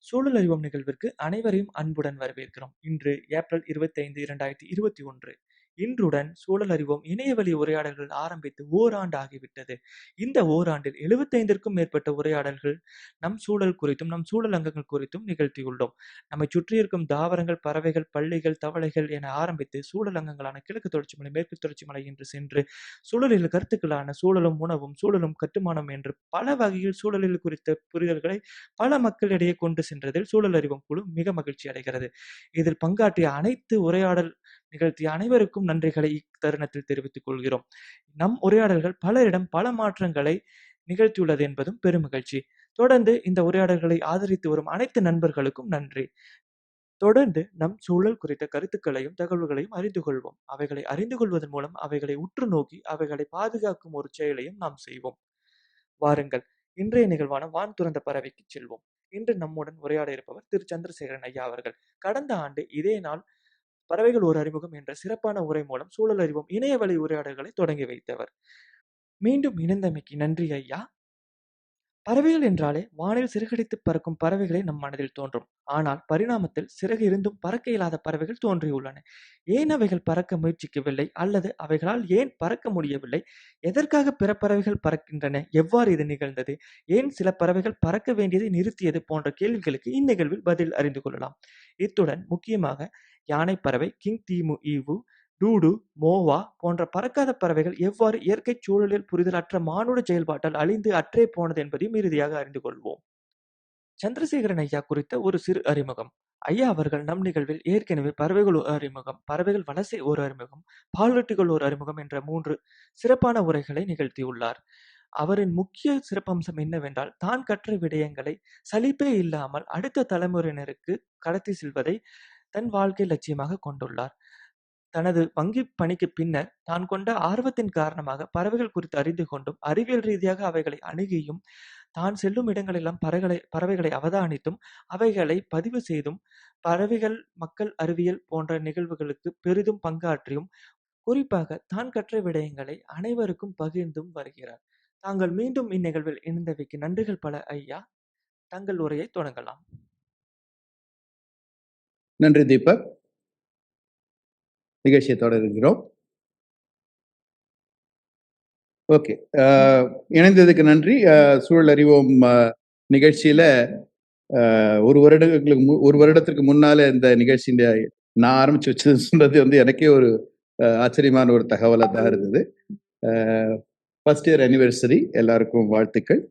சூழல் அறிவோம் நிகழ்விற்கு அனைவரையும் அன்புடன் வரவேற்கிறோம். இன்று ஏப்ரல் 25, 2021. இன்றுடன் சூழல் அறிவோம் இணையவழி உரையாடல்கள் ஆரம்பித்து ஓராண்டு ஆகிவிட்டது. இந்த ஓராண்டில் 75ற்கும் மேற்பட்ட உரையாடல்கள் நம் சூழல் குறித்தும், நம் சூழல் அங்கங்கள் குறித்தும் நிகழ்த்தியுள்ளோம். நம்மைச் சுற்றியிருக்கும் தாவரங்கள், பறவைகள், பல்லிகள், தவளைகள் என ஆரம்பித்து சூழல் அங்கங்களான கிழக்கு தொடர்ச்சி மலை, மேற்கு தொடர்ச்சி மலை என்று சென்று சூழலியல் கருத்துக்களான சூழலும் உணவும், சூழலும் கட்டுமானம் என்று பல வகையில் சூழலியல் குறித்த புரிதல்களை பல மக்களிடையே கொண்டு சென்றதில் சூழல் அறிவோம் குழு மிக மகிழ்ச்சி அடைகிறது. இதில் பங்காற்றிய அனைத்து உரையாடல் நிகழ்த்திய அனைவருக்கும் நன்றிகளை இத்தருணத்தில் தெரிவித்துக் கொள்கிறோம். நம் உரையாடல்கள் பலரிடம் பல மாற்றங்களை நிகழ்த்தியுள்ளது என்பதும் பெருமகிழ்ச்சி. தொடர்ந்து இந்த உரையாடல்களை ஆதரித்து வரும் அனைத்து நண்பர்களுக்கும் நன்றி. தொடர்ந்து நம் சூழல் குறித்த கருத்துக்களையும் தகவல்களையும் அறிந்து கொள்வோம். அவைகளை அறிந்து கொள்வதன் மூலம் அவைகளை உற்று நோக்கி அவைகளை பாதுகாக்கும் ஒரு செயலையும் நாம் செய்வோம். வாருங்கள், இன்றைய நிகழ்வான வான் துறந்த பறவைக்கு செல்வோம். இன்று நம்முடன் உரையாட இருப்பவர் திரு சந்திரசேகரன் ஐயா அவர்கள். கடந்த ஆண்டு இதே நாள் பறவைகள் ஒரு அறிமுகம் என்ற சிறப்பான உரை மூலம் சூழல் அறிவோம் இணையவழி உரையாடல்களை தொடங்கி வைத்தவர். மீண்டும் இணைந்தமைக்கு நன்றி ஐயா. பறவைகள் என்றாலே வானில் சிறகடித்து பறக்கும் பறவைகளே நம் மனதில் தோன்றும். ஆனால் பரிணாமத்தில் சிறகு இருந்தும் பறக்க இயலாத பறவைகள் தோன்றியுள்ளன. ஏன் அவைகள் பறக்க முயற்சிக்கவில்லை, அல்லது அவைகளால் ஏன் பறக்க முடியவில்லை? எதற்காக பிற பறவைகள் பறக்கின்றன? எவ்வாறு இது நிகழ்ந்தது? ஏன் சில பறவைகள் பறக்க வேண்டியதை நிறுத்தியது? போன்ற கேள்விகளுக்கு இந்நிகழ்வில் பதில் அறிந்து கொள்ளலாம். இத்துடன் முக்கியமாக யானை பறவை, கிங் தீமு ஈவு, டூடு, மோவா போன்ற பறக்காத பறவைகள் எவ்வாறு இயற்கைச் சூழலில் புரிதலற்ற மானுட செயல்பாட்டால் அழிந்து அற்றே போனது என்பதையும் இறுதியாக அறிந்து கொள்வோம். சந்திரசேகரன் ஐயா குறித்த ஒரு சிறு அறிமுகம். ஐயா அவர்கள் நம் நிகழ்வில் ஏற்கனவே பறவைகள் ஒரு அறிமுகம், பறவைகள் வலசை ஒரு அறிமுகம், பாலூட்டிகள் ஒரு அறிமுகம் என்ற 3 சிறப்பான உரைகளை நிகழ்த்தியுள்ளார். அவரின் முக்கிய சிறப்பம்சம் என்னவென்றால், தான் கற்ற விடயங்களை சலிப்பே இல்லாமல் அடுத்த தலைமுறையினருக்கு கடத்தி செல்வதை தன் வாழ்க்கை லட்சியமாக கொண்டுள்ளார். தனது வங்கிப் பணிக்குப் பின்னர் தான் கொண்ட ஆர்வத்தின் காரணமாக பறவைகள் குறித்து அறிந்து கொண்டும், அறிவியல் ரீதியாக அவைகளை அணுகியும், தான் செல்லும் இடங்களெல்லாம் பறவைகளை அவதானித்தும், அவைகளை பதிவு செய்தும், பறவைகள் மக்கள் அறிவியல் போன்ற நிகழ்வுகளுக்கு பெரிதும் பங்காற்றியும், குறிப்பாக தான் கற்ற விடயங்களை அனைவருக்கும் பகிர்ந்தும் வருகிறார். தாங்கள் மீண்டும் இந்நிகழ்வில் இணைந்தமைக்கு நன்றிகள் பல ஐயா. தங்கள் உரையை தொடங்கலாம். நன்றி தீபக். நிகழ்ச்சியை தொடர்கிறோம். ஓகே, இணைந்ததுக்கு நன்றி. சூழல் அறிவோம் நிகழ்ச்சியில ஒரு வருடத்திற்கு முன்னால இந்த நிகழ்ச்சியின் நான் ஆரம்பிச்சு வச்சது சொன்னது வந்து எனக்கே ஒரு ஆச்சரியமான ஒரு தகவலாக தான் இருந்தது. ஃபர்ஸ்ட் இயர் அனிவர்சரி, எல்லாருக்கும் வாழ்த்துக்கள்.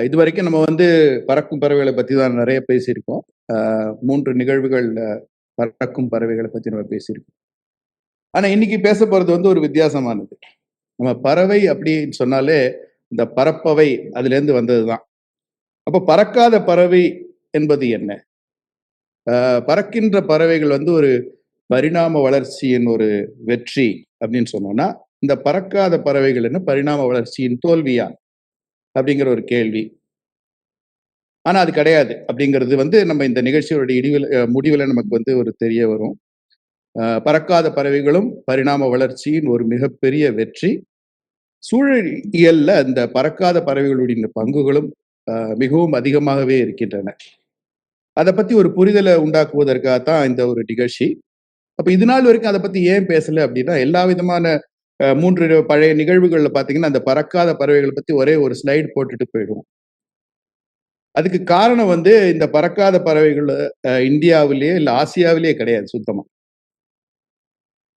இது வரைக்கும் நம்ம வந்து பறக்கும் பறவைகளை பற்றி தான் நிறைய பேசியிருக்கோம். 3 நிகழ்வுகள் பறக்கும் பறவைகளை பற்றி நம்ம பேசியிருக்கோம். ஆனா இன்னைக்கு பேச போறது வந்து ஒரு வித்தியாசமானது. நம்ம பறவை அப்படின்னு சொன்னாலே இந்த பறப்பவை அதுல இருந்து வந்ததுதான். அப்ப பறக்காத பறவை என்பது என்ன? பறக்கின்ற பறவைகள் வந்து ஒரு பரிணாம வளர்ச்சியின் ஒரு வெற்றி அப்படின்னு சொன்னோம்னா, இந்த பறக்காத பறவைகள் என்ன பரிணாம வளர்ச்சியின் தோல்வியா அப்படிங்கிற ஒரு கேள்வி. ஆனா அது கிடையாது அப்படிங்கிறது வந்து நம்ம இந்த நிகழ்ச்சியோட முடிவில் நமக்கு வந்து ஒரு தெரிய வரும். பறக்காத பறவைகளும் பரிணாம வளர்ச்சியின் ஒரு மிகப்பெரிய வெற்றி. சூழலியல்ல அந்த பறக்காத பறவைகளுடைய பங்குகளும் மிகவும் அதிகமாகவே இருக்கின்றன. அதை பத்தி ஒரு புரிதலை உண்டாக்குவதற்காகத்தான் இந்த ஒரு நிகழ்ச்சி. அப்ப இது நாள் வரைக்கும் அதை பத்தி ஏன் பேசல அப்படின்னா, எல்லா விதமான 3 பழைய நிகழ்வுகள்ல பாத்தீங்கன்னா அந்த பறக்காத பறவைகளை பத்தி ஒரே ஒரு ஸ்லைடு போட்டுட்டு போயிடுவோம். அதுக்கு காரணம் வந்து இந்த பறக்காத பறவைகள் இந்தியாவிலேயே இல்ல ஆசியாவிலேயே கிடையாது சுத்தமா.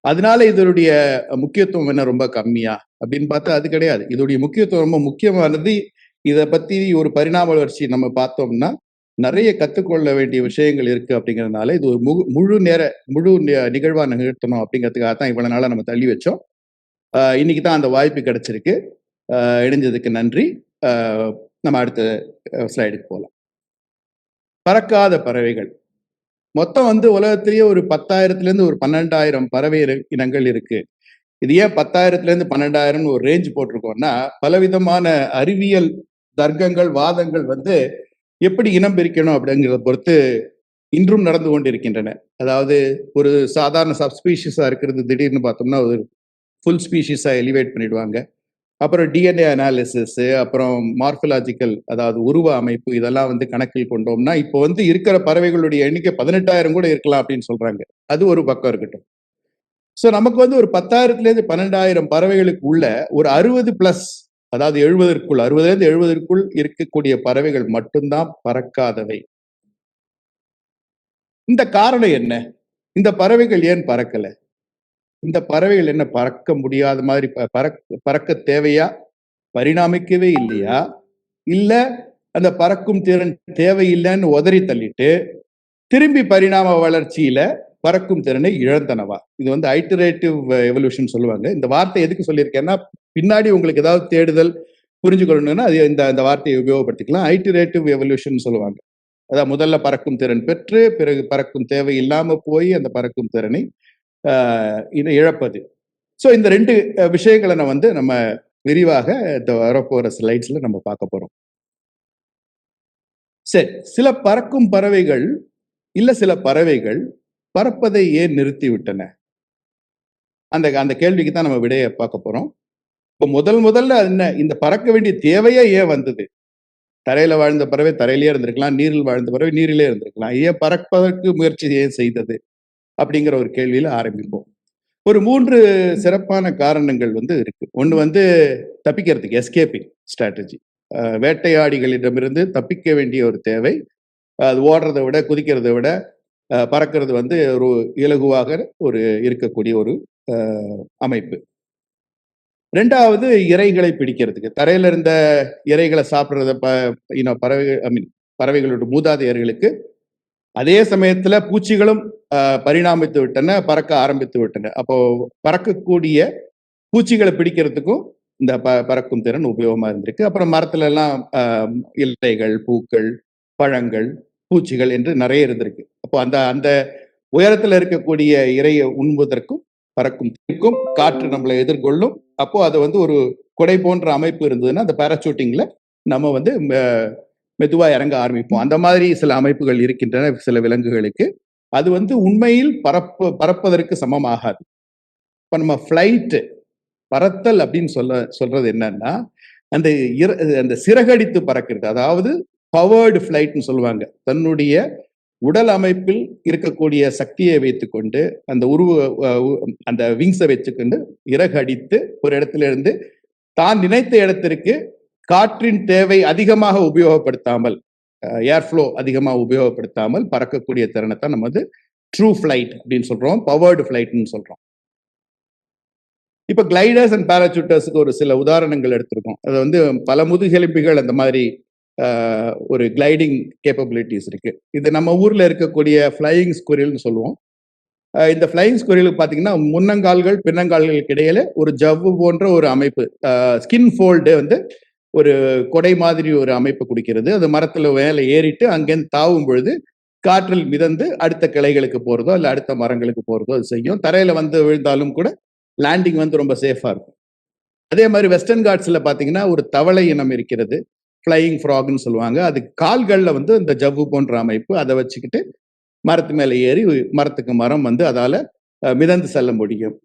அதனால இதனுடைய முக்கியத்துவம் என்ன ரொம்ப கம்மியா அப்படின்னு பார்த்தா அது கிடையாது. இதோடைய முக்கியத்துவம் ரொம்ப முக்கியமானது. இதை பத்தி ஒரு பரிணாம வளர்ச்சி நம்ம பார்த்தோம்னா நிறைய கத்துக்கொள்ள வேண்டிய விஷயங்கள் இருக்கு அப்படிங்கிறதுனால இது ஒரு முழு நிகழ்வா நிகழ்த்தணும் அப்படிங்கிறதுக்காக தான் இவ்வளவு நாளா நம்ம தள்ளி வச்சோம். இன்னைக்கு தான் அந்த வாய்ப்பு கிடைச்சிருக்கு. இணைஞ்சதுக்கு நன்றி. நம்ம அடுத்த ஸ்லைடுக்கு போகலாம். பறக்காத பறவைகள் மொத்தம் வந்து உலகத்திலேயே ஒரு 10,000 ஒரு 12,000 பறவை இனங்கள் இருக்கு. இது ஏன் 10,000 12,000 ஒரு ரேஞ்ச் போட்டிருக்கோம்னா, பலவிதமான அறிவியல் தர்க்கங்கள் வாதங்கள் வந்து எப்படி இனம் பிரிக்கணும் அப்படிங்கிறத பொறுத்து இன்றும் நடந்து கொண்டிருக்கின்றன. அதாவது ஒரு சாதாரண சப்ஸ்பீஷிஸா இருக்கிறது திடீர்னு பார்த்தோம்னா ஒரு ஃபுல் ஸ்பீஷிஸா எலிவேட் பண்ணிடுவாங்க. அப்புறம் டிஎன்ஏ அனாலிசிஸ், அப்புறம் மார்ஃபலாஜிக்கல், அதாவது உருவ அமைப்பு, இதெல்லாம் வந்து கணக்கில் கொண்டோம்னா இப்போ வந்து இருக்கிற பறவைகளுடைய எண்ணிக்கை 18,000 கூட இருக்கலாம் அப்படின்னு சொல்றாங்க. அது ஒரு பக்கம் இருக்கட்டும். ஸோ நமக்கு வந்து ஒரு 10,000 12,000 பறவைகளுக்கு உள்ள ஒரு 60 பிளஸ், அதாவது 70ற்குள், 60 இருக்கக்கூடிய பறவைகள் மட்டும்தான் பறக்காதவை. இந்த காரணம் என்ன? இந்த பறவைகள் ஏன் பறக்கல? இந்த பறவைகள் என்ன பறக்க முடியாத மாதிரி பறக்க தேவையா? பரிணாமிக்கவே இல்லையா? இல்ல அந்த பறக்கும் திறன் தேவையில்லைன்னு உதறி தள்ளிட்டு திரும்பி பரிணாம வளர்ச்சியில பறக்கும் திறனை இழந்தனவா? இது வந்து ஐட்டரேட்டிவ் எவல்யூஷன் சொல்லுவாங்க. இந்த வார்த்தை எதுக்கு சொல்லியிருக்கேன்னா, பின்னாடி உங்களுக்கு ஏதாவது தேடுதல் புரிஞ்சுக்கணும்னா அது இந்த வார்த்தையை உபயோகப்படுத்திக்கலாம். ஐட்டரேட்டிவ் எவல்யூஷன் சொல்லுவாங்க. அதாவது முதல்ல பறக்கும் திறன் பெற்று பிறகு பறக்கும் தேவை இல்லாம போய் அந்த பறக்கும் திறனை இதை இழப்பது. ஸோ இந்த 2 விஷயங்களை நம்ம விரிவாக இந்த வரப்போற ஸ்லைட்ஸ்ல நம்ம பார்க்க போறோம். சரி, சில பறக்கும் பறவைகள் இல்ல சில பறவைகள் பறப்பதை ஏன் நிறுத்திவிட்டன? அந்த அந்த கேள்விக்கு தான் நம்ம விடையை பார்க்க போறோம். இப்போ முதல்ல என்ன, இந்த பறக்க வேண்டிய தேவையே ஏன் வந்தது? தரையில வாழ்ந்த பறவை தரையிலேயே இருந்திருக்கலாம், நீரில் வாழ்ந்த பறவை நீரிலே இருந்திருக்கலாம். ஏன் பறப்பதற்கு முயற்சி ஏன் செய்தது? அப்படிங்கிற ஒரு கேள்வியில ஆரம்பிப்போம். ஒரு 3 சிறப்பான காரணங்கள் இருக்கு. ஒண்ணு தப்பிக்கிறதுக்கு, எஸ்கேப்பிங் ஸ்ட்ராட்டஜி. வேட்டையாடிகளிடமிருந்து தப்பிக்க வேண்டிய ஒரு தேவை. அது ஓடுறதை விட, குதிக்கிறதை விட பறக்கிறது ஒரு இலகுவாக ஒரு இருக்கக்கூடிய ஒரு அமைப்பு. 2வது இரைகளை பிடிக்கிறதுக்கு. தரையில இருந்த இரைகளை சாப்பிடுறத பறவைகள், பறவைகளோட மூதாதையர்களுக்கு அதே சமயத்துல பூச்சிகளும் பரிணாமித்து விட்டன, பறக்க ஆரம்பித்து விட்டன. அப்போ பறக்கக்கூடிய பூச்சிகளை பிடிக்கிறதுக்கும் இந்த பறக்கும் திறன் உபயோகமா இருந்திருக்கு. அப்புறம் மரத்துல எல்லாம் இலைகள், பூக்கள், பழங்கள், பூச்சிகள் என்று நிறைய இருந்திருக்கு. அப்போ அந்த அந்த உயரத்துல இருக்கக்கூடிய இரையை உண்பதற்கும் பறக்கும் காற்று நம்மளை எதிர்கொள்ளும். அப்போ அது ஒரு கொடை போன்ற அமைப்பு இருந்ததுன்னா அந்த பேராசூட்டிங்ல நம்ம மெதுவா இறங்க ஆரம்பிப்போம். அந்த மாதிரி சில அமைப்புகள் இருக்கின்றன சில விலங்குகளுக்கு. அது உண்மையில் பறப்பதற்கு சமமாகாது. இப்ப நம்ம ஃபிளைட், பறத்தல் அப்படின்னு சொல்றது என்னன்னா, அந்த அந்த சிறகடித்து பறக்கிறது. அதாவது பவர்டு ஃபிளைட்னு சொல்லுவாங்க. தன்னுடைய உடல் அமைப்பில் இருக்கக்கூடிய சக்தியை வைத்துக்கொண்டு அந்த அந்த விங்ஸை வச்சுக்கொண்டு இறகடித்து ஒரு இடத்துல இருந்து தான் நினைத்த இடத்திற்கு காற்றின் தேவை அதிகமாக உபயோகப்படுத்தாமல், ஏர்ஃப்ளோ அதிகமாக உபயோகப்படுத்தாமல் பறக்கக்கூடிய திறனைத்தான் நம்ம ட்ரூ ஃபிளைட் அப்படின்னு சொல்றோம், பவர்டு ஃபிளைட்னு சொல்றோம். இப்ப கிளைடர்ஸ் அண்ட் பேராசூட்டர்ஸுக்கு ஒரு சில உதாரணங்கள் எடுத்திருக்கோம். அது பல முதுகெலும்பிகள் அந்த மாதிரி ஒரு கிளைடிங் கேப்பபிலிட்டிஸ் இருக்கு. இது நம்ம ஊர்ல இருக்கக்கூடிய ஃப்ளையிங் ஸ்குரில்னு சொல்லுவோம். இந்த ஃப்ளையிங் ஸ்குரிலுக்கு பார்த்தீங்கன்னா முன்னங்கால்கள் பின்னங்கால்களுக்கு இடையில ஒரு ஜவ்வு போன்ற ஒரு அமைப்பு, ஸ்கின் ஃபோல்டு ஒரு கொடை மாதிரி ஒரு அமைப்பு குடிக்கிறது. அது மரத்துல மேலே ஏறிட்டு அங்கேருந்து தாவும் பொழுது காற்றில் மிதந்து அடுத்த கிளைகளுக்கு போறதோ இல்லை அடுத்த மரங்களுக்கு போறதோ அது செய்யும். தரையில விழுந்தாலும் கூட லேண்டிங் ரொம்ப சேஃபா இருக்கும். அதே மாதிரி வெஸ்டர்ன் காட்ஸ்ல பாத்தீங்கன்னா ஒரு தவளை இனம் இருக்கிறது, ஃப்ளையிங் ஃப்ராக்னு சொல்லுவாங்க. அது கால்கள்ல இந்த ஜவ்வு போன்ற அமைப்பு, அதை வச்சுக்கிட்டு மரத்து மேலே ஏறி மரத்துக்கு மரம் அதால மிதந்து செல்ல முடியும்.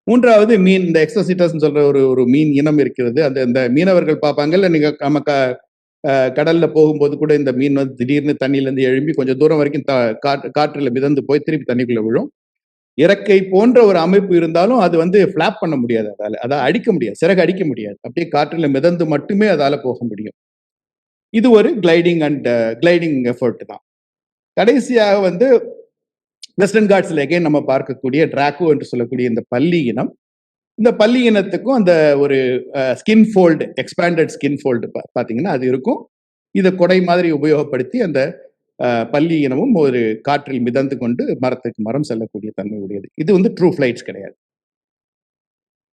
3வது மீன், இந்த எக்ஸோசிட்டஸ் சொல்ற ஒரு மீன் இனம் இருக்கிறது. அந்த மீனவர்கள் பார்ப்பாங்கல்ல, நீங்க நம்ம கடல்ல போகும்போது கூட இந்த மீன் திடீர்னு தண்ணியில இருந்து எழும்பி கொஞ்சம் தூரம் வரைக்கும் காற்றுல மிதந்து போய் திருப்பி தண்ணிக்குள்ள விழும். இறக்கை போன்ற ஒரு அமைப்பு இருந்தாலும் அது ஃபிளாப் பண்ண முடியாது, அதால அடிக்க முடியாது, சிறகு அடிக்க முடியாது. அப்படியே காற்றில் மிதந்து மட்டுமே அதால போக முடியும். இது ஒரு கிளைடிங் எஃபர்ட் தான். கடைசியாக வெஸ்டர்ன் காட்ஸ்ல எகைன் நம்ம பார்க்கக்கூடிய டிராக்கோ என்று சொல்லக்கூடிய இந்த பல்லி இனம். இந்த பல்லி இனத்துக்கும் அந்த ஒரு skin fold, expanded skin fold பாத்தீங்கன்னா அது இருக்கும். இதை கொடை மாதிரி உபயோகப்படுத்தி அந்த பல்லி இனமும் ஒரு காற்றில் மிதந்து கொண்டு மரத்துக்கு மரம் செல்லக்கூடிய தன்மை உடையது. இது ட்ரூ ஃபிளைட்ஸ் கிடையாது.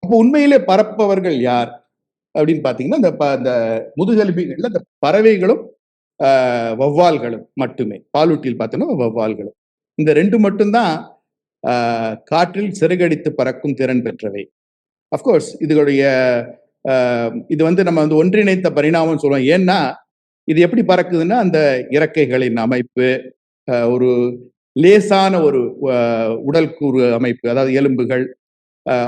அப்போ உண்மையிலே பறப்பவர்கள் யார் அப்படின்னு பாத்தீங்கன்னா இந்த முதுகெலும்பிகள்ல இந்த பறவைகளும் வௌவால்களும் மட்டுமே. பாலூட்டியில் பார்த்தோம்னா வௌவால்களும். இந்த 2 மட்டும்தான் காற்றில் சிறகடித்து பறக்கும் திறன் பெற்றவை. அப்கோர்ஸ் இதுகளுடைய இது நம்ம ஒன்றிணைந்த பரிணாமம் சொல்லுவோம். ஏன்னா இது எப்படி பறக்குதுன்னா அந்த இறக்கைகளின் அமைப்பு, ஒரு லேசான ஒரு உடல் கூறு அமைப்பு, அதாவது எலும்புகள்,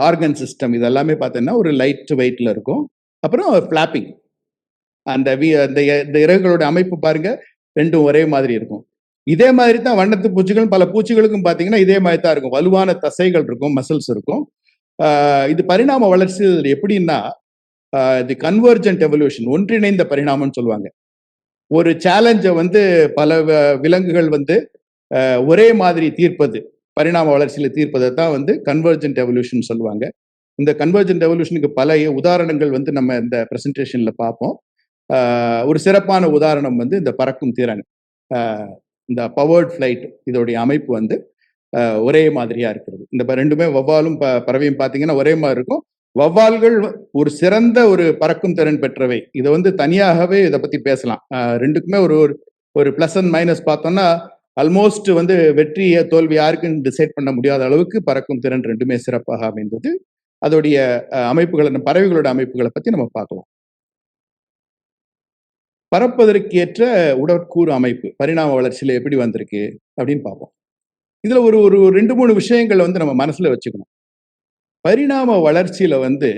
ஆர்கன் சிஸ்டம் இதெல்லாமே பார்த்தீங்கன்னா ஒரு லைட் வெயிட்ல இருக்கும். அப்புறம் ஃபிளாப்பிங், அந்த இறகுகளோட அமைப்பு பாருங்க, ரெண்டும் ஒரே மாதிரி இருக்கும். இதே மாதிரி தான் வண்ணத்து பூச்சிகள், பல பூச்சிகளுக்கும் பார்த்தீங்கன்னா இதே மாதிரி தான் இருக்கும். வலுவான தசைகள் இருக்கும், மசில்ஸ் இருக்கும். இது பரிணாம வளர்ச்சி எப்படின்னா, இது கன்வர்ஜென்ட் எவல்யூஷன், ஒன்றிணைந்த பரிணாமம்னு சொல்லுவாங்க. ஒரு சேலஞ்சை வந்து பல விலங்குகள் வந்து ஒரே மாதிரி தீர்ப்பது, பரிணாம வளர்ச்சியில தீர்ப்பதை தான் வந்து கன்வர்ஜென்ட் எவல்யூஷன் சொல்லுவாங்க. இந்த கன்வர்ஜென்ட் எவல்யூஷனுக்கு பல உதாரணங்கள் வந்து நம்ம இந்த பிரசன்டேஷன்ல பார்ப்போம். ஒரு சிறப்பான உதாரணம் வந்து இந்த பறக்கும் திறன், இந்த பவர்ட் ஃபிளைட், இதோடைய அமைப்பு வந்து ஒரே மாதிரியா இருக்கிறது. இந்த ரெண்டுமே வௌவாலும் பறவையும் பார்த்தீங்கன்னா ஒரே மாதிரி இருக்கும். வௌவால்கள் ஒரு சிறந்த ஒரு பறக்கும் திறன் பெற்றவை. இதை வந்து தனியாகவே இதை பத்தி பேசலாம். ரெண்டுக்குமே ஒரு ஒரு பிளஸ் அண்ட் மைனஸ் பார்த்தோம்னா ஆல்மோஸ்ட் வந்து வெற்றியை தோல்வி யாருக்குன்னு டிசைட் பண்ண முடியாத அளவுக்கு பறக்கும் திறன் ரெண்டுமே சிறப்பாக அமைந்தது. அதோடைய அமைப்புகளை, பறவைகளோட அமைப்புகளை பத்தி நம்ம பார்க்கலாம். பறப்பதற்கு ஏற்ற உடற்கூறு அமைப்பு பரிணாம வளர்ச்சியில எப்படி வந்திருக்கு அப்படின்னு பார்ப்போம். இதுல ஒரு ஒரு 2-3 விஷயங்கள் வந்து நம்ம மனசுல வச்சுக்கணும். பரிணாம வளர்ச்சியில வந்து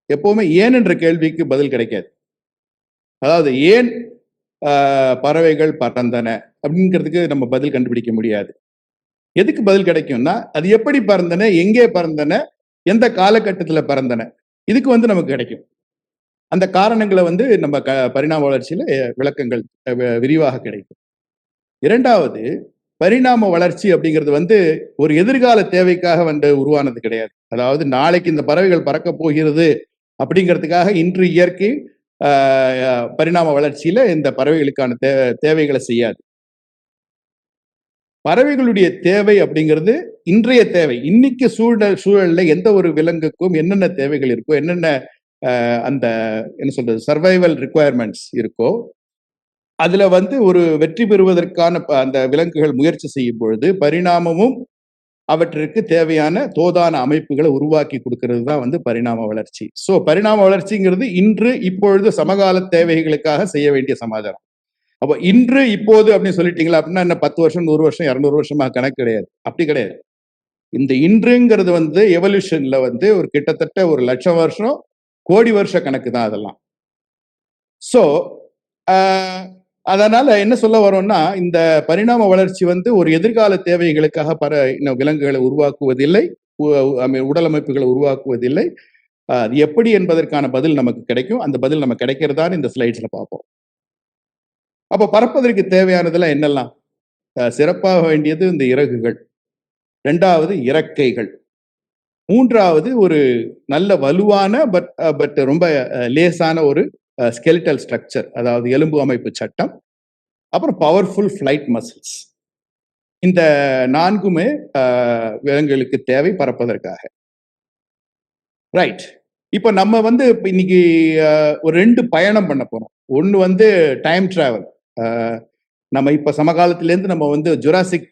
எப்பவுமே ஏன் என்ற கேள்விக்கு பதில் கிடைக்காது. அதாவது ஏன் பறவைகள் பறந்தன அப்படிங்கிறதுக்கு நம்ம பதில் கண்டுபிடிக்க முடியாது. எதுக்கு பதில் கிடைக்கும்னா, அது எப்படி பறந்தன, எங்கே பறந்தன, எந்த காலகட்டத்துல பறந்தன, இதுக்கு வந்து நமக்கு கிடைக்கும். அந்த காரணங்களை வந்து நம்ம பரிணாம வளர்ச்சியில விளக்கங்கள் விரிவாக கிடைக்கும். இரண்டாவது, பரிணாம வளர்ச்சி அப்படிங்கிறது வந்து ஒரு எதிர்கால தேவைக்காக வந்து உருவானது கிடையாது. அதாவது நாளைக்கு இந்த பறவைகள் பறக்க போகிறது அப்படிங்கிறதுக்காக இன்று இயற்கை பரிணாம வளர்ச்சியில இந்த பறவைகளுக்கான தேவைகளை செய்யாது. பறவைகளுடைய தேவை அப்படிங்கிறது இன்றைய தேவை. இன்னைக்கு சூழல்ல எந்த ஒரு விலங்குக்கும் என்னென்ன தேவைகள் இருக்கோ, என்னென்ன அந்த என்ன சொல்றது சர்வைவல் ரிக்குவயர்மெண்ட்ஸ் இருக்கோ, அதுல வந்து ஒரு வெற்றி பெறுவதற்கான அந்த விலங்குகள் முயற்சி செய்யும் பொழுது பரிணாமமும் அவற்றிற்கு தேவையான தோதான அமைப்புகளை உருவாக்கி கொடுக்கிறது தான் வந்து பரிணாம வளர்ச்சி. சோ பரிணாம வளர்ச்சிங்கிறது இன்று இப்பொழுது சமகால தேவைகளுக்காக செய்ய வேண்டிய சமாச்சாரம். அப்போ இன்று இப்போது அப்படின்னு சொல்லிட்டீங்களா அப்படின்னா என்ன 10 வருஷம் 100 வருஷம் 200 வருஷமா கணக்கு கிடையாது. அப்படி கிடையாது. இந்த இன்றுங்கிறது வந்து எவல்யூஷன்ல வந்து ஒரு கிட்டத்தட்ட 1,00,000 வருஷம், கோடி வருஷ கணக்கு தான் அதெல்லாம். சோ அதனால என்ன சொல்ல வரோம்னா, இந்த பரிணாம வளர்ச்சி வந்து ஒரு எதிர்கால தேவைகளுக்காக விலங்குகளை உருவாக்குவதில்லை, உடல் அமைப்புகளை உருவாக்குவதில்லை. அது எப்படி என்பதற்கான பதில் நமக்கு கிடைக்கும். அந்த பதில் நமக்கு கிடைக்கிறதான்னு இந்த ஸ்லைட்ஸ்ல பார்ப்போம். அப்ப பறப்பதற்கு தேவையானதெல்லாம் என்னெல்லாம்? சிறப்பாக வேண்டியது இந்த இறகுகள், 2வது இறக்கைகள், 3வது ஒரு நல்ல வலுவான பட் ரொம்ப லேசான ஒரு ஸ்கெலிட்டல் ஸ்ட்ரக்சர், அதாவது எலும்பு அமைப்பு சட்டம், அப்புறம் பவர்ஃபுல் ஃபிளைட் மசில்ஸ். இந்த 4மே விலங்குகளுக்கு தேவை பறப்பதற்காக. ரைட். இப்போ நம்ம வந்து இன்னைக்கு ஒரு 2 பயணம் பண்ண போறோம். ஒன்று வந்து டைம் டிராவல். நம்ம இப்ப சமகாலத்திலேருந்து நம்ம வந்து ஜுராசிக்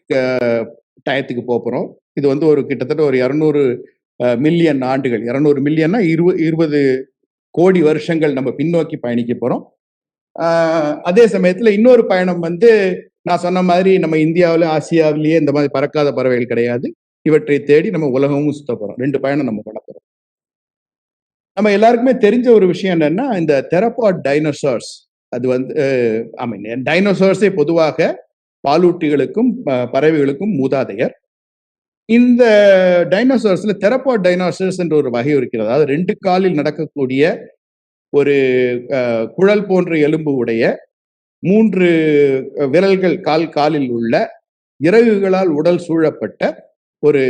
டயத்துக்கு போறோம். இது வந்து ஒரு கிட்டத்தட்ட ஒரு 200 மில்லியன் ஆண்டுகள், 200 மில்லியன்னா 20 கோடி வருஷங்கள் நம்ம பின்னோக்கி பயணிக்க போறோம். அதே சமயத்துல இன்னொரு பயணம் வந்து நான் சொன்ன மாதிரி நம்ம இந்தியாவில ஆசியாவிலேயே இந்த மாதிரி பறக்காத பறவைகள் கிடையாது. இவற்றை தேடி நம்ம உலகமும் சுத்த போறோம். 2 பயணம் நம்ம பண்ண போறோம். நம்ம எல்லாருக்குமே தெரிஞ்ச ஒரு விஷயம் என்னன்னா, இந்த தெரபாட் டைனோசார்ஸ், அது வந்து டைனோசார்ஸே பொதுவாக பாலூட்டிகளுக்கும் பறவைகளுக்கும் மூதாதையர். இந்த டைனோசார்ஸ்ல தெரபாட் டைனோசார்ஸ் என்ற ஒரு வகை இருக்கிறது. அதாவது 2 காலில் நடக்கக்கூடிய ஒரு குழல் போன்ற எலும்பு உடைய 3 விரல்கள் காலில் உள்ள இறகுகளால் உடல் சூழப்பட்ட ஒரு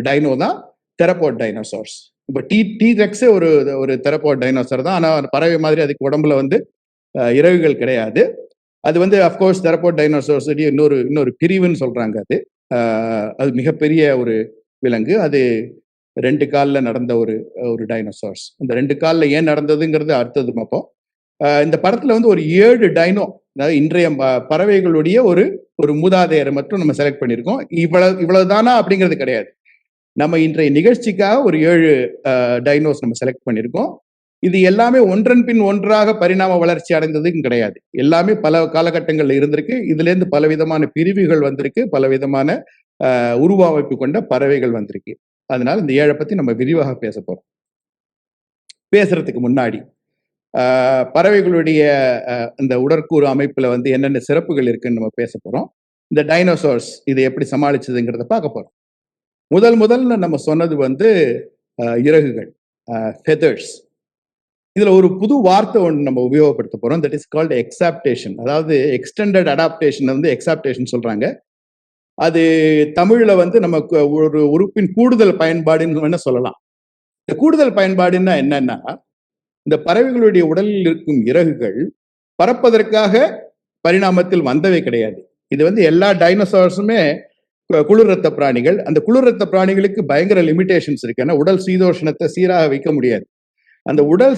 டைனோ தான் தெரபாட் டைனோசார்ஸ். இப்போ டீரெக்ஸே ஒரு தெரபாட் டைனோசர் தான். ஆனால் பறவை மாதிரி அதுக்கு உடம்புல வந்து இறகுகள் கிடையாது. அது வந்து அஃப்கோர்ஸ் தெரபாட் டைனோசார்ஸ் இன்னொரு பிரிவுன்னு சொல்றாங்க. அது மிகப்பெரிய ஒரு விலங்கு. அது 2 காலில் நடந்த ஒரு டைனோசார்ஸ். இந்த 2 காலில் ஏன் நடந்ததுங்கிறது அடுத்தது பார்ப்போம். இந்த படத்துல வந்து ஒரு 7 டைனோ, அதாவது இன்றைய பறவைகளுடைய ஒரு மூதாதையரை மட்டும் நம்ம செலக்ட் பண்ணியிருக்கோம். இவ்வளவுதானா அப்படிங்கிறது கிடையாது. நம்ம இன்றைய நிகழ்ச்சிக்காக ஒரு 7 டைனோஸ் நம்ம செலக்ட் பண்ணியிருக்கோம். இது எல்லாமே ஒன்றன் பின் ஒன்றாக பரிணாம வளர்ச்சி அடைந்ததுக்கும் கிடையாது. எல்லாமே பல காலகட்டங்கள்ல இருந்திருக்கு. இதுல இருந்து பலவிதமான பிரிவுகள் வந்திருக்கு, பலவிதமான உருவமைப்பு கொண்ட பறவைகள் வந்திருக்கு. அதனால இந்த 7 பத்தி நம்ம விரிவாக பேச போறோம். பேசுறதுக்கு முன்னாடி பறவைகளுடைய இந்த உடற்கூறு அமைப்புல வந்து என்னென்ன சிறப்புகள் இருக்குன்னு நம்ம பேச போறோம். இந்த டைனோசர்ஸ் இதை எப்படி சமாளிச்சதுங்கிறத பார்க்க போறோம். முதல்ல நம்ம சொன்னது வந்து இறகுகள், ஃபெதர்ஸ். இதுல ஒரு புது வார்த்தை ஒன்று நம்ம உபயோகப்படுத்த போறோம். That is called exaptation. அதாவது எக்ஸ்டெண்டட் அடாப்டேஷன் வந்து எக்ஸாப்டேஷன் சொல்றாங்க. அது தமிழ்ல வந்து நமக்கு ஒரு உறுப்பின் கூடுதல் பயன்பாடுன்னு வேணா சொல்லலாம். இந்த கூடுதல் பயன்பாடுன்னா என்னன்னா, இந்த பறவைகளுடைய உடலில் இருக்கும் இறகுகள் பறப்பதற்காக பரிணாமத்தில் வந்தவை கிடையாது. இது வந்து எல்லா டைனோசார்ஸுமே குளிர் ரத்த பிராணிகள். அந்த குளிர் ரத்த பிராணிகளுக்கு பயங்கர லிமிடேஷன்ஸ் இருக்கு. ஏன்னா உடல் சீதோஷணத்தை சீராக வைக்க முடியாது. அந்த உடல்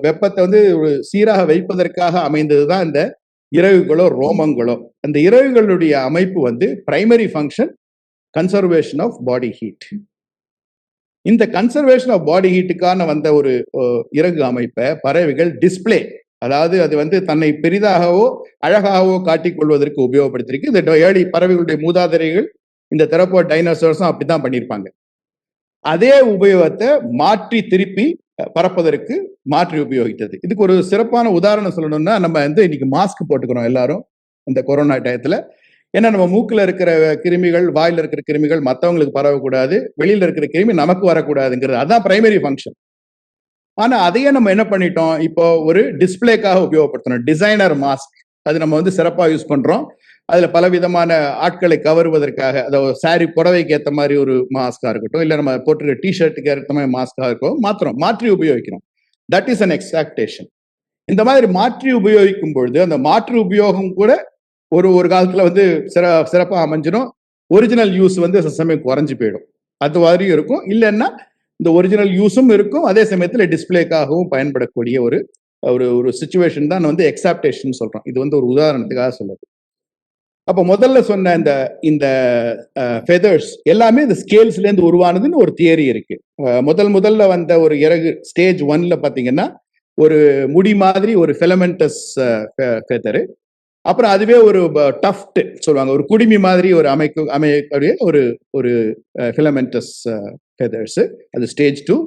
வெப்பத்தை வந்து சீராக வைப்பதற்காக அமைந்ததுதான் இந்த இறகுகளோ ரோமங்களோ. அந்த இறகுகளுடைய அமைப்பு வந்து primary function conservation of body heat. இந்த கன்சர்வேஷன் ஆஃப் பாடி ஹீட்டுக்கான வந்த ஒரு இறகு அமைப்பை பறவைகள் டிஸ்பிளே, அதாவது அது வந்து தன்னை பெரிதாகவோ அழகாகவோ காட்டிக் கொள்வதற்கு உபயோகப்படுத்திருக்கு. இந்த ஏழி பறவைகளுடைய மூதாதையர்கள் இந்த தெரப்போ டைனோசர்ஸும் அப்படித்தான் பண்ணியிருப்பாங்க. அதே உபயோகத்தை மாற்றி திருப்பி பறப்பதற்கு மாற்றி உபயோகித்தது. இதுக்கு ஒரு சிறப்பான உதாரணம் சொல்லணும்னா, நம்ம வந்து இன்னைக்கு மாஸ்க் போட்டுக்கிறோம் எல்லாரும் இந்த கொரோனா டயத்துல. ஏன்னா நம்ம மூக்குல இருக்கிற கிருமிகள், வாயில இருக்கிற கிருமிகள் மற்றவங்களுக்கு பரவக்கூடாது, வெளியில இருக்கிற கிருமி நமக்கு வரக்கூடாதுங்கிறது அதான் பிரைமரி ஃபங்க்ஷன். ஆனா அதையே நம்ம என்ன பண்ணிட்டோம், இப்போ ஒரு டிஸ்பிளேக்காக உபயோகப்படுத்தணும். டிசைனர் மாஸ்க், அது நம்ம வந்து சிறப்பா யூஸ் பண்றோம். அதுல பல விதமான ஆட்களை கவருவதற்காக, அதாவது சாரி புடவைக்கு ஏற்ற மாதிரி ஒரு மாஸ்கா இருக்கட்டும், இல்ல நம்ம போட்டுருக்க டிஷர்ட்டுக்கு ஏற்ற மாதிரி மாஸ்கா இருக்கும், மாற்றி உபயோகிக்கிறோம். That is an exaptation. இந்த மாதிரி மாற்றி உபயோகிக்கும் பொழுது அந்த மாற்று உபயோகம் கூட ஒரு காலத்துல வந்து சிறப்பா அமைஞ்சிடும். ஒரிஜினல் யூஸ் வந்து சமயம் குறைஞ்சு போயிடும். அது மாதிரியும் இருக்கும். இல்லைன்னா இந்த ஒரிஜினல் யூஸும் இருக்கும், அதே சமயத்துல டிஸ்பிளேக்காகவும் பயன்படக்கூடிய ஒரு ஒரு சிச்சுவேஷன் தான் வந்து எக்ஸாப்டேஷன் சொல்றோம். இது வந்து ஒரு உதாரணத்துக்காக சொல்லுது. அப்ப முதல்ல சொன்ன இந்த ஃபெதர்ஸ் எல்லாமே இந்த ஸ்கேல்ஸ்ல இருந்து உருவானதுன்னு ஒரு தியரி இருக்கு. முதல்ல வந்த ஒரு இறகு ஸ்டேஜ் 1ல பாத்தீங்கன்னா ஒரு முடி மாதிரி ஒரு ஃபிலமெண்டஸ் ஃபெதரு. அப்புறம் அதுவே ஒரு டஃப்ட் சொல்லுவாங்க, ஒரு குடிமி மாதிரி ஒரு அமைக்கக்கூடிய ஒரு ஃபிலமெண்டஸ் ஃபெதர்ஸ். அது ஸ்டேஜ் 2.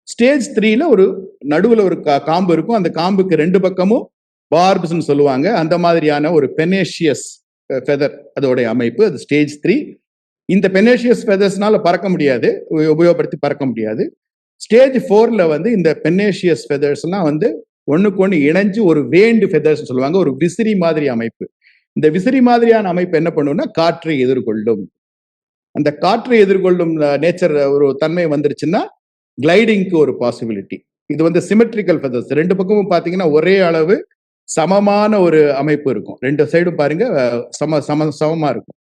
ஸ்டேஜ் 3ல ஒரு நடுவுல ஒரு காம்பு இருக்கும். அந்த காம்புக்கு 2 பக்கமும் பார்ப்ஸ்ன்னு சொல்லுவாங்க. அந்த மாதிரியான ஒரு பெனேஷியஸ் ஃபெதர் அதோடைய அமைப்பு. அது ஸ்டேஜ் 3. இந்த பெனேஷியஸ் ஃபெதர்ஸ்னால பறக்க முடியாது, உபயோகப்படுத்தி பறக்க முடியாது. ஸ்டேஜ் 4ல வந்து இந்த பெனேஷியஸ் ஃபெதர்ஸ்லாம் வந்து ஒண்ணுக்கு ஒண்ணு இணைஞ்சு ஒரு வேண்டு ஃபெதர்ஸ் சொல்லுவாங்க, ஒரு விசிறி மாதிரி அமைப்பு. இந்த விசிறி மாதிரியான அமைப்பு என்ன பண்ணும்னா காற்றை எதிர்கொள்ளும். அந்த காற்றை எதிர்கொள்ளும் நேச்சர் ஒரு தன்மை வந்துருச்சுன்னா கிளைடிங்க்கு ஒரு பாசிபிலிட்டி. இது வந்து சிமெட்ரிக்கல் ஃபெதர்ஸ். 2 பக்கமும் பாத்தீங்கன்னா ஒரே அளவு சமமான ஒரு அமைப்பு இருக்கும். 2 சைடும் பாருங்க சமமா இருக்கும்.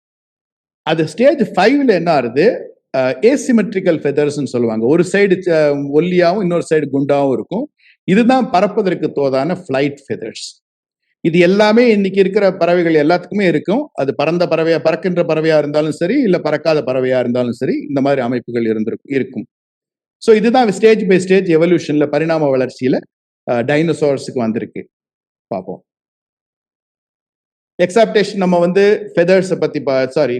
அது ஸ்டேஜ் 5ல என்ன ஆகுது, ஏசிமெட்ரிக்கல் ஃபெதர்ஸ்ன்னு சொல்லுவாங்க. ஒரு சைடு ஒல்லியாவும் இன்னொரு சைடு குண்டாவும் இருக்கும். இதுதான் பறப்பதற்கு தோதான ஃபிளைட் ஃபெதர்ஸ். இது எல்லாமே இன்னைக்கு இருக்கிற பறவைகள் எல்லாத்துக்குமே இருக்கும். அது பறக்கின்ற பறவையா இருந்தாலும் சரி, இல்ல பறக்காத பறவையா இருந்தாலும் சரி, இந்த மாதிரி அமைப்புகள் இருக்கும். ஸோ இதுதான் ஸ்டேஜ் பை ஸ்டேஜ் எவல்யூஷன்ல, பரிணாம வளர்ச்சியில டைனோசார்ஸுக்கு வந்திருக்கு. பார்ப்போம். எக்ஸாப்டேஷன் நம்ம வந்து ஃபெதர்ஸை பத்தி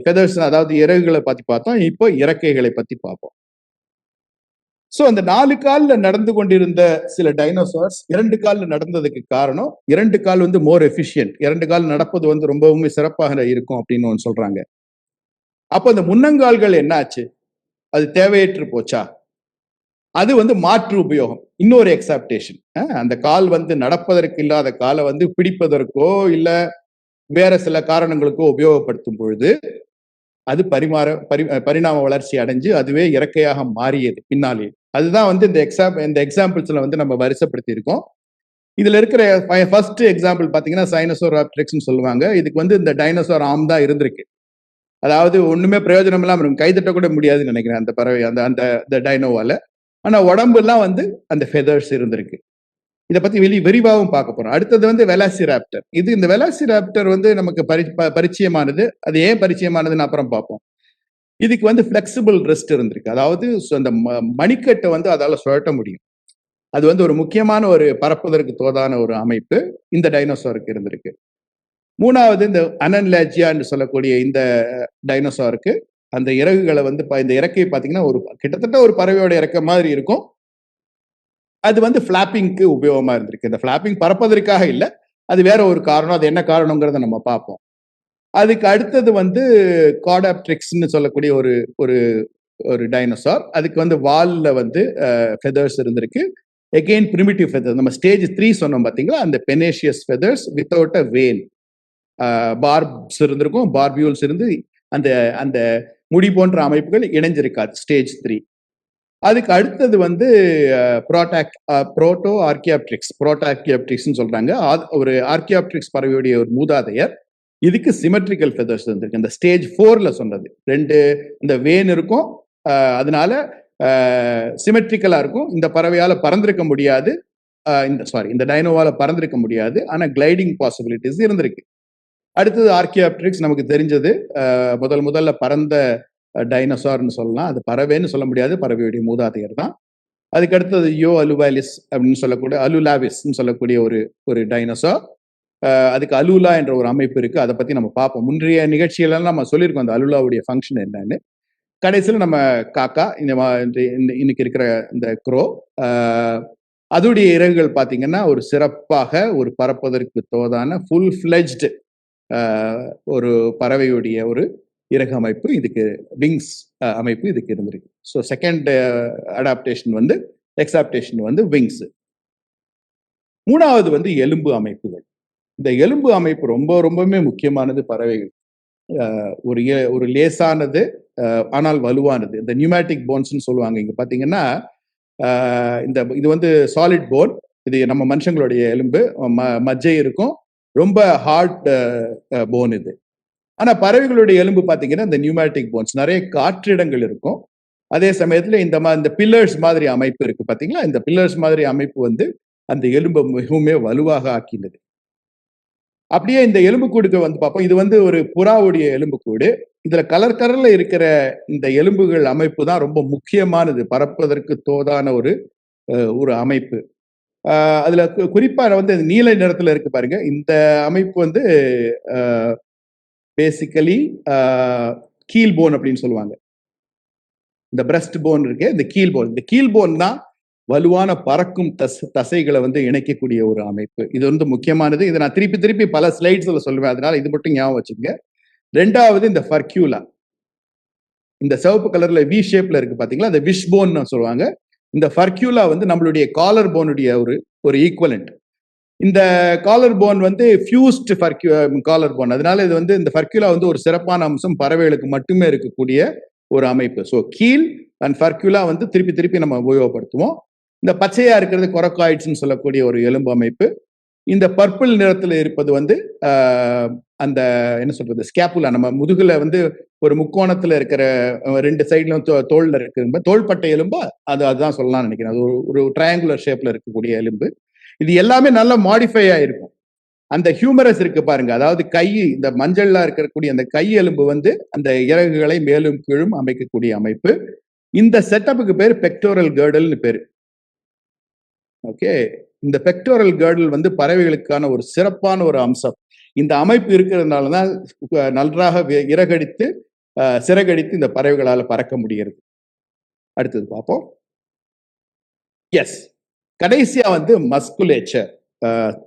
ஃபெதர்ஸ் அதாவது இறகுகளை பத்தி பார்த்தோம். இப்போ இறக்கைகளை பத்தி பார்ப்போம். ஸோ அந்த 4 கால்ல நடந்து கொண்டிருந்த சில டைனோசார்ஸ் 2 கால்ல நடந்ததுக்கு காரணம், 2 கால் வந்து மோர் எஃபிஷியன்ட், 2 கால் நடப்பது வந்து ரொம்பவுமே சிறப்பாக இருக்கும் அப்படின்னு ஒன்று சொல்றாங்க. அப்போ அந்த முன்னங்கால்கள் என்ன ஆச்சு, அது தேவையற்று போச்சா? அது வந்து மாற்று உபயோகம், இன்னொரு எக்ஸாப்டேஷன். அந்த கால் வந்து நடப்பதற்கு இல்லாத காலை வந்து பிடிப்பதற்கோ இல்ல வேற சில காரணங்களுக்கோ உபயோகப்படுத்தும் பொழுது அது பரிணாம வளர்ச்சி அடைஞ்சு அதுவே இறக்கையாக மாறியது பின்னாலே. அதுதான் வந்து இந்த எக்ஸாம்பிள்ஸ்ல வந்து நம்ம வரிசைப்படுத்தி இருக்கோம். இதுல இருக்கிற ஃபர்ஸ்ட் எக்ஸாம்பிள் பாத்தீங்கன்னா சைனோசோராப்டெரக்ஸ்னு சொல்லுவாங்க. இதுக்கு வந்து இந்த டைனோசார் ஆம் தான் இருந்திருக்கு. அதாவது ஒண்ணுமே பிரயோஜனம் இல்லாம இருக்கும், கைதட்ட கூட முடியாதுன்னு நினைக்கிறேன் அந்த பறவை, அந்த டைனோவால. ஆனா உடம்பு எல்லாம் வந்து அந்த ஃபெதர்ஸ் இருந்திருக்கு. இதை பத்தி விரிவாகவும் பார்க்க போறோம். அடுத்தது வந்து வெலாசிராப்டர். இந்த வெலாசிராப்டர் வந்து நமக்கு பரிச்சயமானது. அது ஏன் பரிச்சயமானதுன்னு அப்புறம் பார்ப்போம். இதுக்கு வந்து பிளெக்சிபிள் ரெஸ்ட் இருந்திருக்கு. அதாவது அந்த மணிக்கட்டை வந்து அதால சுழட்ட முடியும். அது வந்து ஒரு முக்கியமான ஒரு பறப்பதற்கு தோதான ஒரு அமைப்பு இந்த டைனோசாருக்கு இருந்திருக்கு. 3வது இந்த அனன்லேஜியா என்று சொல்லக்கூடிய இந்த டைனோசாருக்கு அந்த இறகுகளை வந்து இந்த இறக்கை பார்த்தீங்கன்னா ஒரு கிட்டத்தட்ட ஒரு பறவையோட இறக்க மாதிரி இருக்கும். அது வந்து ஃபிளாப்பிங்க்கு உபயோகமா இருந்திருக்கு. இந்த ஃபிளாப்பிங் பறப்பதற்காக இல்லை, அது வேற ஒரு காரணம். அது என்ன காரணங்கிறத நம்ம பார்ப்போம். அதுக்கு அடுத்தது வந்து காடாப்ட்ரிக்ஸ்ன்னு சொல்லக்கூடிய ஒரு ஒரு ஒரு டைனோசார். அதுக்கு வந்து வால்ல வந்து ஃபெதர்ஸ் இருந்திருக்கு. எகெயின் பிரிமிட்டிவ் ஃபெதர், நம்ம ஸ்டேஜ் 3 சொன்னோம் பார்த்தீங்களா, அந்த பெனேஷியஸ் ஃபெதர்ஸ் வித்தவுட் அ வேல். பார்ப்ஸ் இருந்திருக்கும், பார்பியூல்ஸ் இருந்து அந்த அந்த முடி போன்ற அமைப்புகள் இணைஞ்சிருக்காது ஸ்டேஜ் 3. அதுக்கு அடுத்தது வந்து புரோட்டோ ஆர்கியாப்ட்ரிக்ஸ் சொல்றாங்க. ஒரு ஆர்கியாப்ட்ரிக்ஸ் பறவையுடைய ஒரு மூதாதையர். இதுக்கு சிமெட்ரிக்கல் ஃபெதர்ஸ் இருந்திருக்கு. இந்த ஸ்டேஜ் 4ல சொன்னது 2 இந்த வேன் இருக்கும், அதனால சிமெட்ரிக்கலா இருக்கும். இந்த பறவையால பறந்திருக்க முடியாது, இந்த டைனோவால பறந்திருக்க முடியாது, ஆனா கிளைடிங் பாசிபிலிட்டிஸ் இருந்திருக்கு. அடுத்தது ஆர்கியாப்ட்ரிக்ஸ், நமக்கு தெரிஞ்சது முதல்ல பறந்த டைனோசார்னு சொல்லலாம். அது பறவைன்னு சொல்ல முடியாது, பறவையுடைய மூதாதையர் தான். அதுக்கு அடுத்தது அலுவாலிஸ் அப்படின்னு சொல்லக்கூடிய அலுலாவிஸ்ன்னு சொல்லக்கூடிய ஒரு டைனோசார். அதுக்கு அலுலா என்ற ஒரு அமைப்பு இருக்கு. அதை பத்தி நம்ம பார்ப்போம். முன்றைய நிகழ்ச்சிகளெல்லாம் நம்ம சொல்லியிருக்கோம் அந்த அலுலாவுடைய ஃபங்க்ஷன் என்னன்னு. கடைசியில் நம்ம காக்கா, இன்னைக்கு இருக்கிற இந்த க்ரோ, அதோடைய இறகுகள் பார்த்தீங்கன்னா ஒரு சிறப்பாக ஒரு பறப்பதற்கு தோதான ஃபுல் ஃபிளெஜ்டு ஒரு பறவையுடைய ஒரு இறகு அமைப்பு, இதுக்கு விங்ஸ் அமைப்பு இதுக்கு இருந்திருக்கு. ஸோ செகண்ட் அடாப்டேஷன் வந்து எக்ஸாப்டேஷன் வந்து விங்ஸ். மூணாவது வந்து எலும்பு அமைப்புகள். இந்த எலும்பு அமைப்பு ரொம்பவுமே முக்கியமானது பறவைகள். ஒரு லேசானது ஆனால் வலுவானது, இந்த நியூமேட்டிக் போன்ஸ்ன்னு சொல்லுவாங்க. இங்க பாத்தீங்கன்னா இது வந்து சாலிட் போன். இது நம்ம மனுஷங்களுடைய எலும்பு, மஜ்ஜை இருக்கும், ரொம்ப ஹார்ட் போன் இது. ஆனா பறவைகளுடைய எலும்பு பாத்தீங்கன்னா இந்த நியூமேட்டிக் போன்ஸ், நிறைய காற்றிடங்கள் இருக்கும். அதே சமயத்துல இந்த பில்லர்ஸ் மாதிரி அமைப்பு இருக்கு பாத்தீங்களா, இந்த பில்லர்ஸ் மாதிரி அமைப்பு வந்து அந்த எலும்பை மிகவுமே வலுவாக ஆக்கினது. அப்படியே இந்த எலும்புக்கூடுக்கு வந்து பார்ப்போம். இது வந்து ஒரு புறாவுடைய எலும்புக்கூடு. இதுல கலர்ல இருக்கிற இந்த எலும்புகள் அமைப்பு தான் ரொம்ப முக்கியமானது, பறப்பதற்கு தோதான ஒரு அமைப்பு. அதுல குறிப்பா வந்து நீல நிறத்துல இருக்கு பாருங்க, இந்த அமைப்பு வந்து பேசிக்கலி கீல் போன் அப்படின்னு சொல்லுவாங்க. இந்த பிரஸ்ட் போன் இருக்கு, இந்த கீல் போன் தான் வலுவான பறக்கும் தசைகளை வந்து இணைக்கக்கூடிய ஒரு அமைப்பு. இது வந்து முக்கியமானது. இதை நான் திருப்பி பல ஸ்லைட்ஸ்ல சொல்லுவேன், அதனால இது மட்டும் ஞாபகம் வச்சுக்கோங்க. ரெண்டாவது இந்த ஃபர்க்யூலா, இந்த சிவப்பு கலர்ல வி ஷேப்ல இருக்கு பாத்தீங்களா, இந்த விஷ் போன் சொல்லுவாங்க. இந்த ஃபர்க்யூலா வந்து நம்மளுடைய காலர் போனுடைய ஒரு ஈக்குவலண்ட். இந்த காலர் போன் வந்து ஃபியூஸ்ட் காலர் போன், அதனால இது வந்து இந்த ஃபர்க்யூலா வந்து ஒரு சிறப்பான அம்சம், பறவைகளுக்கு மட்டுமே இருக்கக்கூடிய ஒரு அமைப்பு. ஸோ கீல் அண்ட் ஃபர்க்யூலா வந்து திருப்பி நம்ம உபயோகப்படுத்துவோம். இந்த பச்சையா இருக்கிறது கொரக்காய்ட்ஸ்ன்னு சொல்லக்கூடிய ஒரு எலும்பு அமைப்பு. இந்த பர்பிள் நிறத்தில் இருப்பது வந்து அந்த என்ன சொல்றது, ஸ்கேப்புலா, நம்ம முதுகுல வந்து ஒரு முக்கோணத்துல இருக்கிற 2 சைட்லும் தோல்ல இருக்கு தோள்பட்டை எலும்பு, அதுதான் சொல்லலாம்னு நினைக்கிறேன். அது ஒரு ட்ரையாங்குலர் ஷேப்ல இருக்கக்கூடிய எலும்பு. இது எல்லாமே நல்லா மாடிஃபை ஆயிருக்கும். அந்த ஹியூமரஸ் இருக்கு பாருங்க, அதாவது கை, இந்த மஞ்சள்ல இருக்கக்கூடிய அந்த கை எலும்பு வந்து அந்த இறகுகளை மேலும் கீழும் அமைக்கக்கூடிய அமைப்பு. இந்த செட்டப்புக்கு பேர் பெக்டோரல் கேர்டல்னு பேரு. ஓகே, இந்த பெக்டோரல் கேர்டல் வந்து பறவைகளுக்கான ஒரு சிறப்பான ஒரு அம்சம். இந்த அமைப்பு இருக்கிறதுனாலதான் நன்றாக சிறகடித்து இந்த பறவைகளால பறக்க முடிகிறது. அடுத்தது பார்ப்போம். எஸ், கடைசியா வந்து மஸ்குலேச்சர்,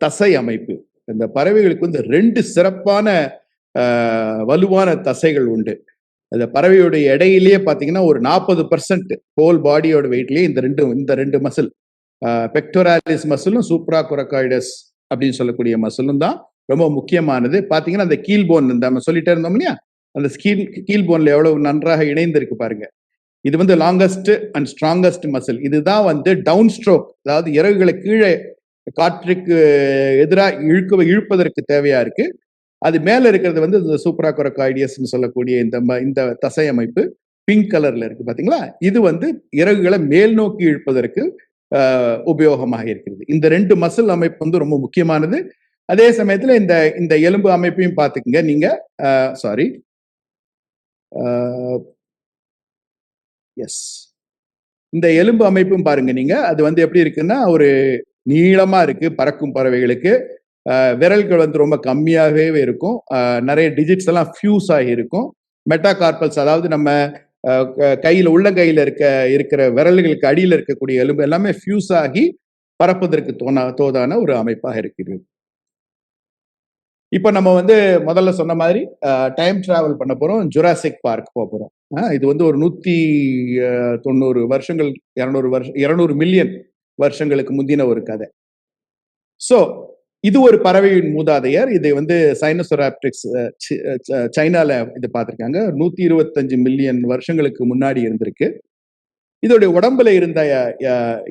தசை அமைப்பு. இந்த பறவைகளுக்கு வந்து 2 சிறப்பான வலுவான தசைகள் உண்டு. அந்த பறவையோட எடையிலேயே பாத்தீங்கன்னா ஒரு 40% ஹோல் பாடியோட வெயிட்லயே இந்த ரெண்டு மசில், பெக்டோராலிஸ் மசிலும் சூப்ரா கொரக்காய்டஸ் அப்படின்னு சொல்லக்கூடிய மசிலும் தான் ரொம்ப முக்கியமானது. பாத்தீங்கன்னா அந்த கீல் போன், நம்ம சொல்லிட்டே இருந்தோம் இல்லையா, அந்த கீல் போன்ல எவ்வளவு நன்றாக இணைந்து இருக்கு பாருங்க. இது வந்து லாங்கஸ்ட் அண்ட் ஸ்ட்ராங்கஸ்ட் மசில். இதுதான் வந்து டவுன் ஸ்ட்ரோக், அதாவது இறகுகளை கீழே காற்றுக்கு எதிராக இழுப்பதற்கு தேவையா இருக்கு. அது மேல இருக்கிறது வந்து இந்த சூப்ரா கொரக்காய்டியஸ் சொல்லக்கூடிய இந்த தசை அமைப்பு பிங்க் கலர்ல இருக்கு பாத்தீங்களா, இது வந்து இறகுகளை மேல் நோக்கி இழுப்பதற்கு உபயோகமாக இருக்கிறது. இந்த 2 மசில் அமைப்பு வந்து ரொம்ப முக்கியமானது. அதே சமயத்துல இந்த எலும்பு அமைப்பையும் பார்த்துக்குங்க நீங்க. சாரி, எஸ், இந்த எலும்பு அமைப்பும் பாருங்க நீங்க. அது வந்து எப்படி இருக்குன்னா ஒரு நீளமா இருக்கு. பறக்கும் பறவைகளுக்கு விரல்கள் வந்து ரொம்ப கம்மியாகவே இருக்கும். நிறைய டிஜிட்ஸ் எல்லாம் ஃபியூஸ் ஆகி இருக்கும். மெட்டாகார்பல்ஸ், அதாவது நம்ம கையில உள்ளங்கையில இருக்கிற விரல்களுக்கு அடியில் இருக்கக்கூடிய எலும்பு எல்லாமே ஃபியூஸ் ஆகி பறப்பதற்கு தோதான ஒரு அமைப்பாக இருக்கிறது. இப்ப நம்ம வந்து முதல்ல சொன்ன மாதிரி டைம் டிராவல் பண்ண போறோம், ஜுராசிக் பார்க் போறோம். இது வந்து ஒரு 190 வருஷங்கள், 200 மில்லியன் வருஷங்களுக்கு முந்தின ஒரு கதை. சோ இது ஒரு பறவையின் மூதாதையர். இது வந்து சைனோசோராப்டிக்ஸ், சைனால இது பார்த்திருக்காங்க. 125 மில்லியன் வருஷங்களுக்கு முன்னாடி இருந்திருக்கு. இதோடைய உடம்புல இருந்த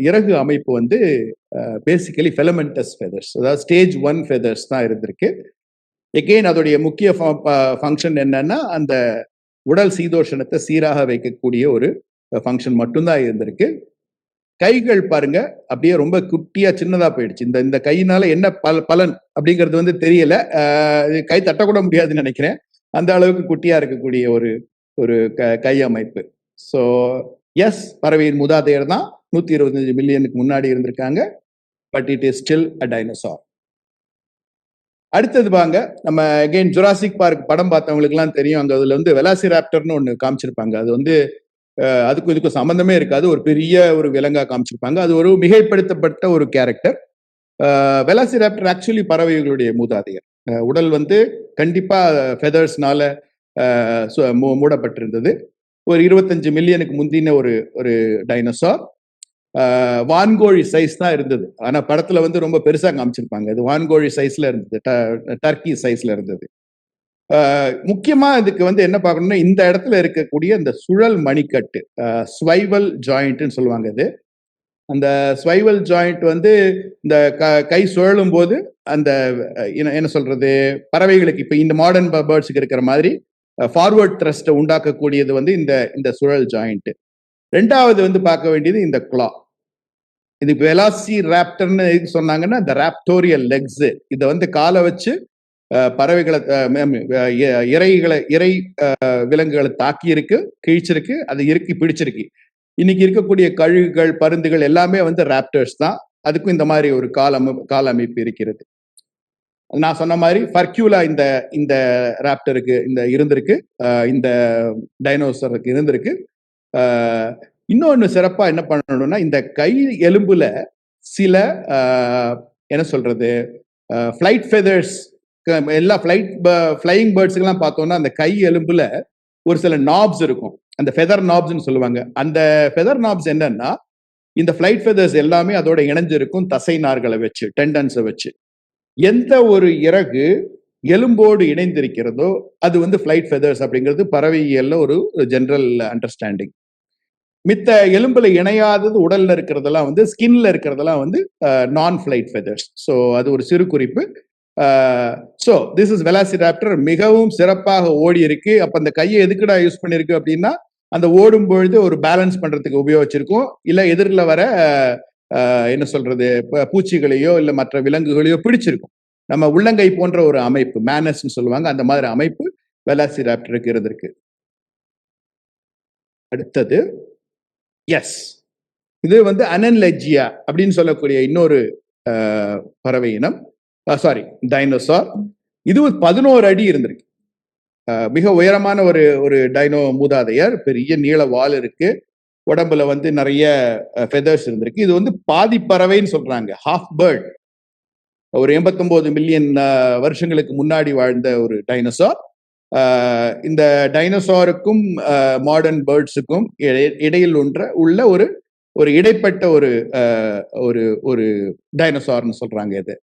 இறகு அமைப்பு வந்து பேசிக்கலி ஃபிலமெண்டஸ் ஃபெதர்ஸ், அதாவது ஸ்டேஜ் 1 ஃபெதர்ஸ் தான் இருந்திருக்கு. எகெயின் அதோடைய முக்கிய ஃபங்க்ஷன் என்னன்னா, அந்த உடல் சீதோஷணத்தை சீராக வைக்கக்கூடிய ஒரு ஃபங்க்ஷன் மட்டும்தான் இருந்திருக்கு. கைகள் பாருங்க அப்படியே ரொம்ப குட்டியா சின்னதா போயிடுச்சு. இந்த கையினால என்ன பலன் அப்படிங்கிறது வந்து தெரியல. கை தட்டக்கூட முடியாதுன்னு நினைக்கிறேன். அந்த அளவுக்கு குட்டியா இருக்கக்கூடிய ஒரு கை அமைப்பு. ஸோ எஸ், பறவையின் மூதாதையர் தான் 125 மில்லியனுக்கு முன்னாடி இருந்திருக்காங்க. But it is still a dinosaur. அடுத்தது வாங்க, நம்ம அகைன் ஜுராசிக் பார்க் படம் பார்த்தவங்களுக்கு எல்லாம் தெரியும். அங்க அதுல வந்து வெலாசிராப்டர்னு ஒண்ணு காமிச்சிருப்பாங்க. அது வந்து அதுக்கும் இதுக்கும் சம்பந்தமே இருக்காது, ஒரு பெரிய ஒரு விலங்கா காமிச்சிருப்பாங்க. அது ஒரு மிகைப்படுத்தப்பட்ட ஒரு கேரக்டர். வெலாசிராப்டர் ஆக்சுவலி பறவைகளுடைய மூதாதையர். உடல் வந்து கண்டிப்பா ஃபெதர்ஸ்னால மூடப்பட்டிருந்தது. ஒரு 25 மில்லியனுக்கு முந்தின ஒரு டைனோசார். வான்கோழி சைஸ் தான் இருந்தது. ஆனா படத்துல வந்து ரொம்ப பெருசா காமிச்சிருப்பாங்க. அது வான்கோழி சைஸ்ல இருந்தது, டர்க்கி சைஸ்ல இருந்தது. முக்கியமா இதுக்கு வந்து என்ன பார்க்கணும்னா, இந்த இடத்துல இருக்கக்கூடிய இந்த சுழல் மணிக்கட்டு, ஸ்வைவல் ஜாயிண்ட்னு சொல்லுவாங்க. இது அந்த ஸ்வைவல் ஜாயிண்ட் வந்து இந்த கை சுழலும் போது அந்த என்ன சொல்றது, பறவைகளுக்கு இப்ப இந்த மாடர்ன் பேர்ட்ஸுக்கு இருக்கிற மாதிரி ஃபார்வர்ட் த்ரஸ்ட் உண்டாக்கக்கூடியது வந்து இந்த சுழல் ஜாயிண்ட். ரெண்டாவது வந்து பார்க்க வேண்டியது இந்த கிளா. இது வெலாசி ராப்டர்னு சொன்னாங்கன்னா, இந்த ராப்டோரியல் லெக்ஸ். இதை வந்து காலை வச்சு பறவைகளை, இறை விலங்குகளை தாக்கி இருக்கு, கிழிச்சிருக்கு, அது இறுக்கி பிடிச்சிருக்கு. இன்னைக்கு இருக்கக்கூடிய கழுகுகள், பருந்துகள் எல்லாமே வந்து ராப்டர்ஸ் தான். அதுக்கும் இந்த மாதிரி ஒரு கால அமைப்பு இருக்கிறது. நான் சொன்ன மாதிரி ஃபர்க்யூலா இந்த ராப்டருக்கு இருந்திருக்கு, இந்த டைனோசருக்கு இருந்திருக்கு. இன்னொன்னு சிறப்பா என்ன பண்ணணும்னா, இந்த கை எலும்புல சில என்ன சொல்றது, ஃபிளைட் ஃபெதர்ஸ், எல்லா ஃபிளையிங் பேர்ட்ஸுக்கெல்லாம் பார்த்தோம்னா அந்த கை எலும்புல ஒரு சில நாப்ஸ் இருக்கும். அந்த ஃபெதர் நாப்ஸ்ன்னு சொல்லுவாங்க. அந்த ஃபெதர் நாப்ஸ் என்னன்னா, இந்த ஃபிளைட் ஃபெதர்ஸ் எல்லாமே அதோட இணைஞ்சிருக்கும் தசை நார்களை வச்சு, டெண்டன்ஸை வச்சு. எந்த ஒரு இறகு எலும்போடு இணைந்திருக்கிறதோ அது வந்து ஃபிளைட் ஃபெதர்ஸ் அப்படிங்கிறது பறவையியல்ல ஒரு ஜெனரல் அண்டர்ஸ்டாண்டிங். மித்த எலும்புல இணையாதது உடல்ல இருக்கிறதெல்லாம் வந்து, ஸ்கின்ல இருக்கிறதெல்லாம் வந்து நான் ஃபிளைட் ஃபெதர்ஸ். ஸோ அது ஒரு சிறு குறிப்பு. So this is velociraptor. மிகவும் சிறப்பாக ஓடி இருக்கு. அப்ப அந்த கையை எதுக்குடா யூஸ் பண்ணிருக்கு அப்படின்னா, அந்த ஓடும் பொழுது ஒரு பேலன்ஸ் பண்றதுக்கு உபயோகிச்சிருக்கும், இல்ல எதிரில் வர என்ன சொல்றது, பூச்சிகளையோ இல்ல மற்ற விலங்குகளையோ பிடிச்சிருக்கும். நம்ம உள்ளங்கை போன்ற ஒரு அமைப்பு, மேனஸ்ன்னு சொல்லுவாங்க, அந்த மாதிரி அமைப்பு வெலாசிராப்டருக்கு இருந்திருக்கு. அடுத்தது எஸ், இது வந்து அனன்லெஜியா அப்படின்னு சொல்லக்கூடிய இன்னொரு பறவை இனம், சாரி டைனோசார். இது 11 அடி இருந்திருக்கு. மிக உயரமான ஒரு டைனோ மூதாதையர். பெரிய நீள வால் இருக்கு, உடம்புல வந்து நிறைய ஃபெதர்ஸ் இருந்திருக்கு. இது வந்து பாதி பறவைன்னு சொல்றாங்க, ஹாஃப் பேர்ட். ஒரு 89 மில்லியன் வருஷங்களுக்கு முன்னாடி வாழ்ந்த ஒரு டைனோசார். இந்த டைனோசாருக்கும் மாடர்ன் பேர்ட்ஸுக்கும் இடையில் உள்ள ஒரு இடைப்பட்ட ஒரு டைனோசார்னு சொல்றாங்க.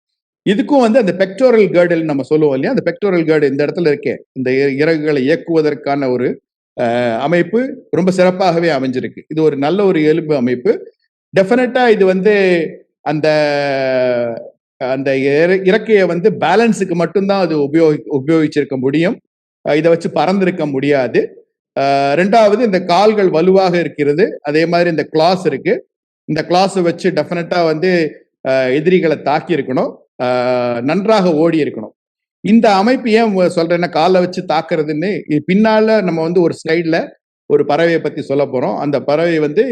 இதுக்கும் வந்து அந்த பெக்டோரல் கேர்டல் நம்ம சொல்லுவோம் இல்லையா, அந்த பெக்டோரல் கேர்டு இந்த இடத்துல இருக்கே, இந்த இறகுகளை இயக்குவதற்கான ஒரு அமைப்பு ரொம்ப சிறப்பாகவே அமைஞ்சிருக்கு. இது ஒரு நல்ல ஒரு எலும்பு அமைப்பு. டெஃபினட்டா இது வந்து அந்த அந்த இறக்கையை வந்து பேலன்ஸுக்கு மட்டும்தான் அது உபயோகிச்சிருக்க முடியும். இதை வச்சு பறந்திருக்க முடியாது. ரெண்டாவது, இந்த கால்கள் வலுவாக இருக்கிறது. அதே மாதிரி இந்த கிளாஸ் இருக்கு. இந்த கிளாஸை வச்சு டெஃபினட்டா வந்து எதிரிகளை தாக்கி இருக்கணும், நன்றாக ஓடி இருக்கணும். இந்த அமைப்பு ஏன் சொல்றேன்னா, காலை வச்சு தாக்குறதுன்னு, பின்னால நம்ம வந்து ஒரு ஸ்லைட்ல ஒரு பறவையை பத்தி சொல்ல போறோம். அந்த பறவை வந்து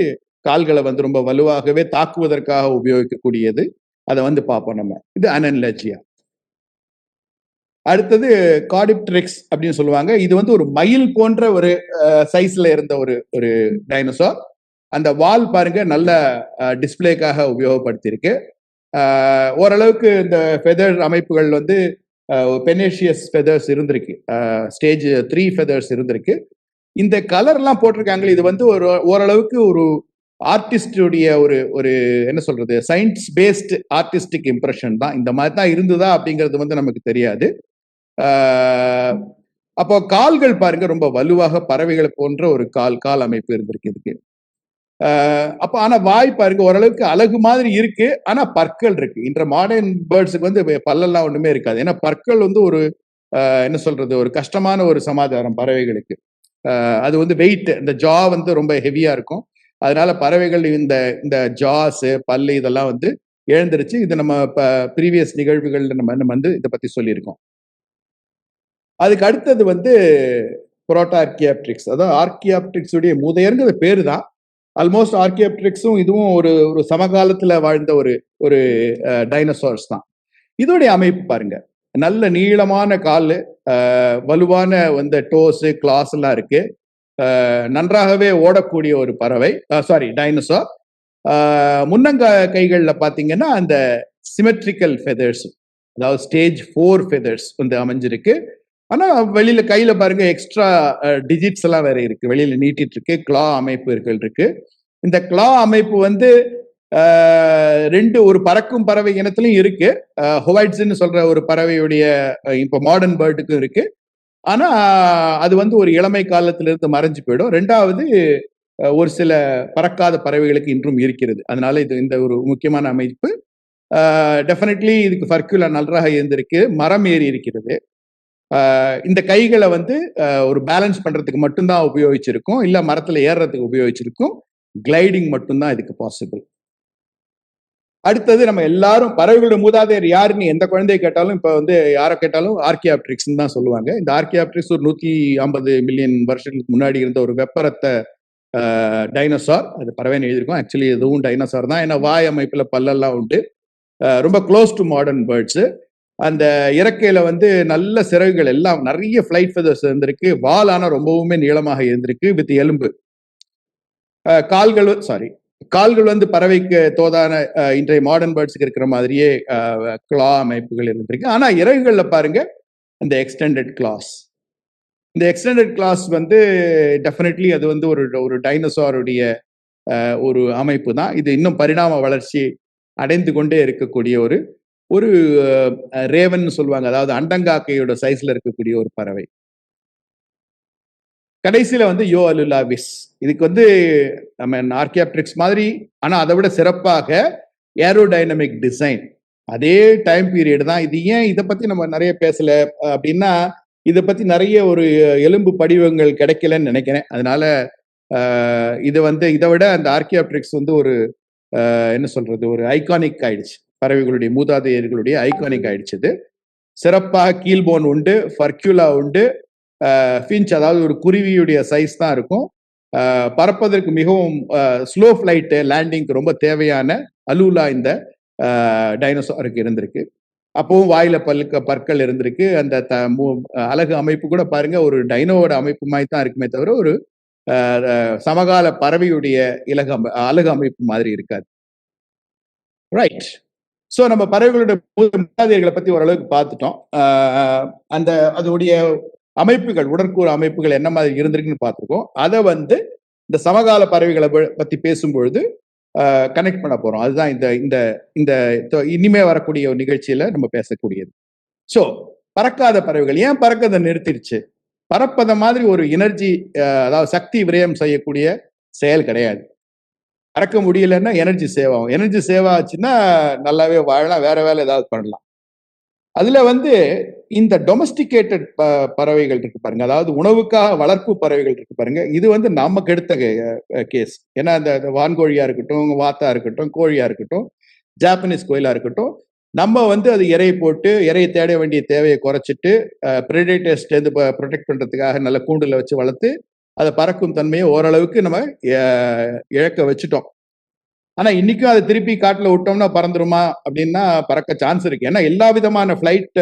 கால்களை வந்து ரொம்ப வலுவாகவே தாக்குவதற்காக உபயோகிக்கக்கூடியது. அதை வந்து பார்ப்போம் நம்ம. இது அனன்லெஜியா. அடுத்தது கார்டிப்டெரிக்ஸ் அப்படின்னு சொல்லுவாங்க. இது வந்து ஒரு மயில் போன்ற ஒரு சைஸ்ல இருந்த ஒரு ஒரு டைனோசார். அந்த வால் பாருங்க நல்ல டிஸ்பிளேக்காக உபயோகப்படுத்தியிருக்கு. ஓரளவுக்கு இந்த ஃபெதர் அமைப்புகள் வந்து பெனேஷியஸ் ஃபெதர்ஸ் இருந்திருக்கு. ஸ்டேஜ் 3 ஃபெதர்ஸ் இருந்திருக்கு. இந்த கலர்லாம் போட்டிருக்காங்களே, இது வந்து ஒரு ஓரளவுக்கு ஒரு ஆர்டிஸ்டுடைய ஒரு ஒரு என்ன சொல்றது, சயின்ஸ் பேஸ்ட் ஆர்டிஸ்டிக் இம்ப்ரெஷன் தான். இந்த மாதிரி தான் இருந்ததா அப்படிங்கிறது வந்து நமக்கு தெரியாது. அப்போ கால்கள் பாருங்க ரொம்ப வலுவாக பறவைகளை போன்ற ஒரு கால் அமைப்பு இருந்திருக்கு இதுக்கு. அப்ப ஆனா வாய் பாருங்க ஓரளவுக்கு அழகு மாதிரி இருக்கு, ஆனா பற்கள் இருக்கு. இன்ற மாடர்ன் பேர்ட்ஸுக்கு வந்து பல்லெல்லாம் ஒண்ணுமே இருக்காது. ஏன்னா பற்கள் வந்து ஒரு என்ன சொல்றது, ஒரு கஷ்டமான ஒரு சமாச்சாரம் பறவைகளுக்கு. அது வந்து வெயிட், இந்த ஜா வந்து ரொம்ப ஹெவியா இருக்கும். அதனால பறவைகள் இந்த இந்த ஜாஸ் பல்லு இதெல்லாம் வந்து இழந்துருச்சு. இது நம்ம ப்ரீவியஸ் நிகழ்வுகள்ல நம்ம வந்து இதை பத்தி சொல்லியிருக்கோம். அதுக்கு அடுத்தது வந்து புரோட்டார்கியாப்ட்ரிக்ஸ், அதாவது ஆர்கியாப்ட்ரிக்ஸ் உடைய மூதையர்ங்கிற பேரு தான். ஆல்மோஸ்ட் ஆர்கியாப்ட்ரிக்ஸும் இதுவும் ஒரு ஒரு சமகாலத்துல வாழ்ந்த ஒரு ஒரு டைனோசார்ஸ் தான். இதோடைய அமைப்பு பாருங்க, நல்ல நீளமான கால், வலுவான வந்து டோஸ் கிளாஸ் எல்லாம் இருக்கு. நன்றாகவே ஓடக்கூடிய ஒரு பறவை, சாரி டைனோசார். முன்னங்கைகள்ல பாத்தீங்கன்னா அந்த சிமெட்ரிக்கல் ஃபெதர்ஸ், அதாவது ஸ்டேஜ் 4 ஃபெதர்ஸ் வந்து அமைஞ்சிருக்கு. ஆனா வெளியில கையில பாருங்க எக்ஸ்ட்ரா டிஜிட்ஸ் எல்லாம் வேற இருக்கு, வெளியில நீட்டிட்டு இருக்கு. கிளா அமைப்புகள் இருக்கு. இந்த கிளா அமைப்பு வந்து ஒரு பறக்கும் பறவை இனத்திலையும் இருக்கு. ஹொவைட்ஸ்ன்னு சொல்ற ஒரு பறவையுடைய இப்போ மாடர்ன் பேர்டுக்கும் இருக்கு. ஆனா அது வந்து ஒரு இளமை காலத்திலிருந்து மறைஞ்சு போயிடும். ரெண்டாவது ஒரு சில பறக்காத பறவைகளுக்கு இன்றும் இருக்கிறது. அதனால இது இந்த ஒரு முக்கியமான அமைப்பு. டெஃபினெட்லி இதுக்கு ஃபர்க்குலா நன்றாக இருந்திருக்கு, மரம் ஏறி இருக்கிறது. இந்த கைகளை வந்து ஒரு பேலன்ஸ் பண்றதுக்கு மட்டும்தான் உபயோகிச்சிருக்கும், இல்ல மரத்துல ஏறுறதுக்கு உபயோகிச்சிருக்கும். கிளைடிங் மட்டும்தான் இதுக்கு பாசிபிள். அடுத்தது நம்ம எல்லாரும் பறவைகளோட மூதாதையர் யாருன்னு எந்த குழந்தைய கேட்டாலும், இப்ப வந்து யாரை கேட்டாலும் ஆர்கியாப்ட்ரிக்ஸ் தான் சொல்லுவாங்க. இந்த ஆர்கியாப்ட்ரிக்ஸ் ஒரு 150 மில்லியன் வருஷங்களுக்கு முன்னாடி இருந்த ஒரு வெப்பரத்த டைனோசார். அது பறவைன்னு எழுதியிருக்கோம், ஆக்சுவலி எதுவும் டைனோசார் தான். ஏன்னா வாய் அமைப்புல பல்லெல்லாம் உண்டு. ரொம்ப க்ளோஸ் டு மாடர்ன் பேர்ட்ஸ். அந்த இறக்கையில வந்து நல்ல சிறகுகள் எல்லாம் நிறைய ஃபிளைட் ஃபெதர்ஸ் இருந்திருக்கு. வால் ஆனா ரொம்பவுமே நீளமாக இருந்திருக்கு வித் எலும்பு. கால்கள் வந்து பறவைக்கு தோதான இன்றைய மாடர்ன் பேர்ட்ஸுக்கு இருக்கிற மாதிரியே கிளா அமைப்புகள் இருந்திருக்கு. ஆனா இறகுகள்ல பாருங்க அந்த எக்ஸ்டெண்டட் கிளாஸ். இந்த எக்ஸ்டெண்டட் கிளாஸ் வந்து டெஃபினெட்லி அது வந்து ஒரு ஒரு டைனோசாருடைய ஒரு அமைப்பு தான். இது இன்னும் பரிணாம வளர்ச்சி அடைந்து கொண்டே இருக்கக்கூடிய ஒரு ஒரு ரேவன் சொல்லுவாங்க, அதாவது அண்டங்காக்கையோட சைஸ்ல இருக்கக்கூடிய ஒரு பறவை. கடைசியில வந்து யோ அலுலாவிஸ். இதுக்கு வந்து நம்ம ஆர்கியாப்ட்ரிக்ஸ் மாதிரி, ஆனா அதை விட சிறப்பாக ஏரோடைனமிக் டிசைன். அதே டைம் பீரியட் தான் இது. ஏன் இதை பத்தி நம்ம நிறைய பேசல அப்படின்னா, இதை பத்தி நிறைய ஒரு எலும்பு படிவங்கள் கிடைக்கலன்னு நினைக்கிறேன். அதனால இது வந்து இதை விட அந்த ஆர்கியாப்ட்ரிக்ஸ் வந்து ஒரு என்ன சொல்றது, ஒரு ஐகானிக் ஆயிடுச்சு. பறவைகளுடைய மூதாதையர்களுடைய ஐகானிக் ஆயிடுச்சு. இது சிறப்பாக கீல்போன் உண்டு, ஃபர்க்யூலா உண்டு, ஃபின்ச் அதாவது ஒரு குருவியுடைய சைஸ் தான் இருக்கும். பறப்பதற்கு மிகவும் ஸ்லோ ஃபிளைட் லேண்டிங்க்கு ரொம்ப தேவையான அலூலா இந்த டைனோசாருக்கு இருந்திருக்கு. அப்பவும் வாயில பற்கள் இருந்திருக்கு. அந்த அழகு அமைப்பு கூட பாருங்க ஒரு டைனோவோட அமைப்பு மாதிரி தான் இருக்குமே தவிர ஒரு சமகால பறவையுடைய அழகு அமைப்பு மாதிரி இருக்காது. ரைட். ஸோ நம்ம பறவைகளோட மூதாதையர்களை பத்தி ஓரளவுக்கு பார்த்துட்டோம். அந்த அதோடைய அமைப்புகள், உடற்கூறு அமைப்புகள் என்ன மாதிரி இருந்திருக்குன்னு பார்த்துருக்கோம். அதை வந்து இந்த சமகால பறவைகளை பத்தி பேசும்பொழுது கனெக்ட் பண்ண போறோம். அதுதான் இந்த இந்த இந்த இனிமே வரக்கூடிய ஒரு நிகழ்ச்சியில நம்ம பேசக்கூடியது. ஸோ பறக்காத பறவைகள் ஏன் பறக்கதை நிறுத்திடுச்சு? பறப்பத மாதிரி ஒரு எனர்ஜி, அதாவது சக்தி விரயம் செய்யக்கூடிய செயல் கிடையாது. பறக்க முடியலன்னா எனர்ஜி சேவ் ஆகும். எனர்ஜி சேவ் ஆச்சுன்னா நல்லாவே வாழலாம், வேற வேலை ஏதாவது பண்ணலாம். அதுல வந்து இந்த டொமஸ்டிகேட்டட் பறவைகள் இருக்கு பாருங்க, அதாவது உணவுக்காக வளர்ப்பு பறவைகள் இருக்கு பாருங்க, இது வந்து நமக்கு எடுத்த கேஸ். ஏன்னா இந்த வான்கோழியா இருக்கட்டும், வாத்தா இருக்கட்டும், கோழியா இருக்கட்டும், ஜாப்பனீஸ் கோயிலா இருக்கட்டும், நம்ம வந்து அது இறையை போட்டு இறையை தேட வேண்டிய தேவையை குறைச்சிட்டு பிரெடேட்டர்ஸ்ல இருந்து ப்ரொடெக்ட் பண்றதுக்காக நல்ல கூண்டுல வச்சு வளர்த்து அதை பறக்கும் தன்மையை ஓரளவுக்கு நம்ம இழக்க வச்சுட்டோம். ஆனா இன்னைக்கும் அதை திருப்பி காட்டுல விட்டோம்னா பறந்துருமா அப்படின்னா பறக்க சான்ஸ் இருக்கு. ஏன்னா எல்லா விதமான ஃபிளைட்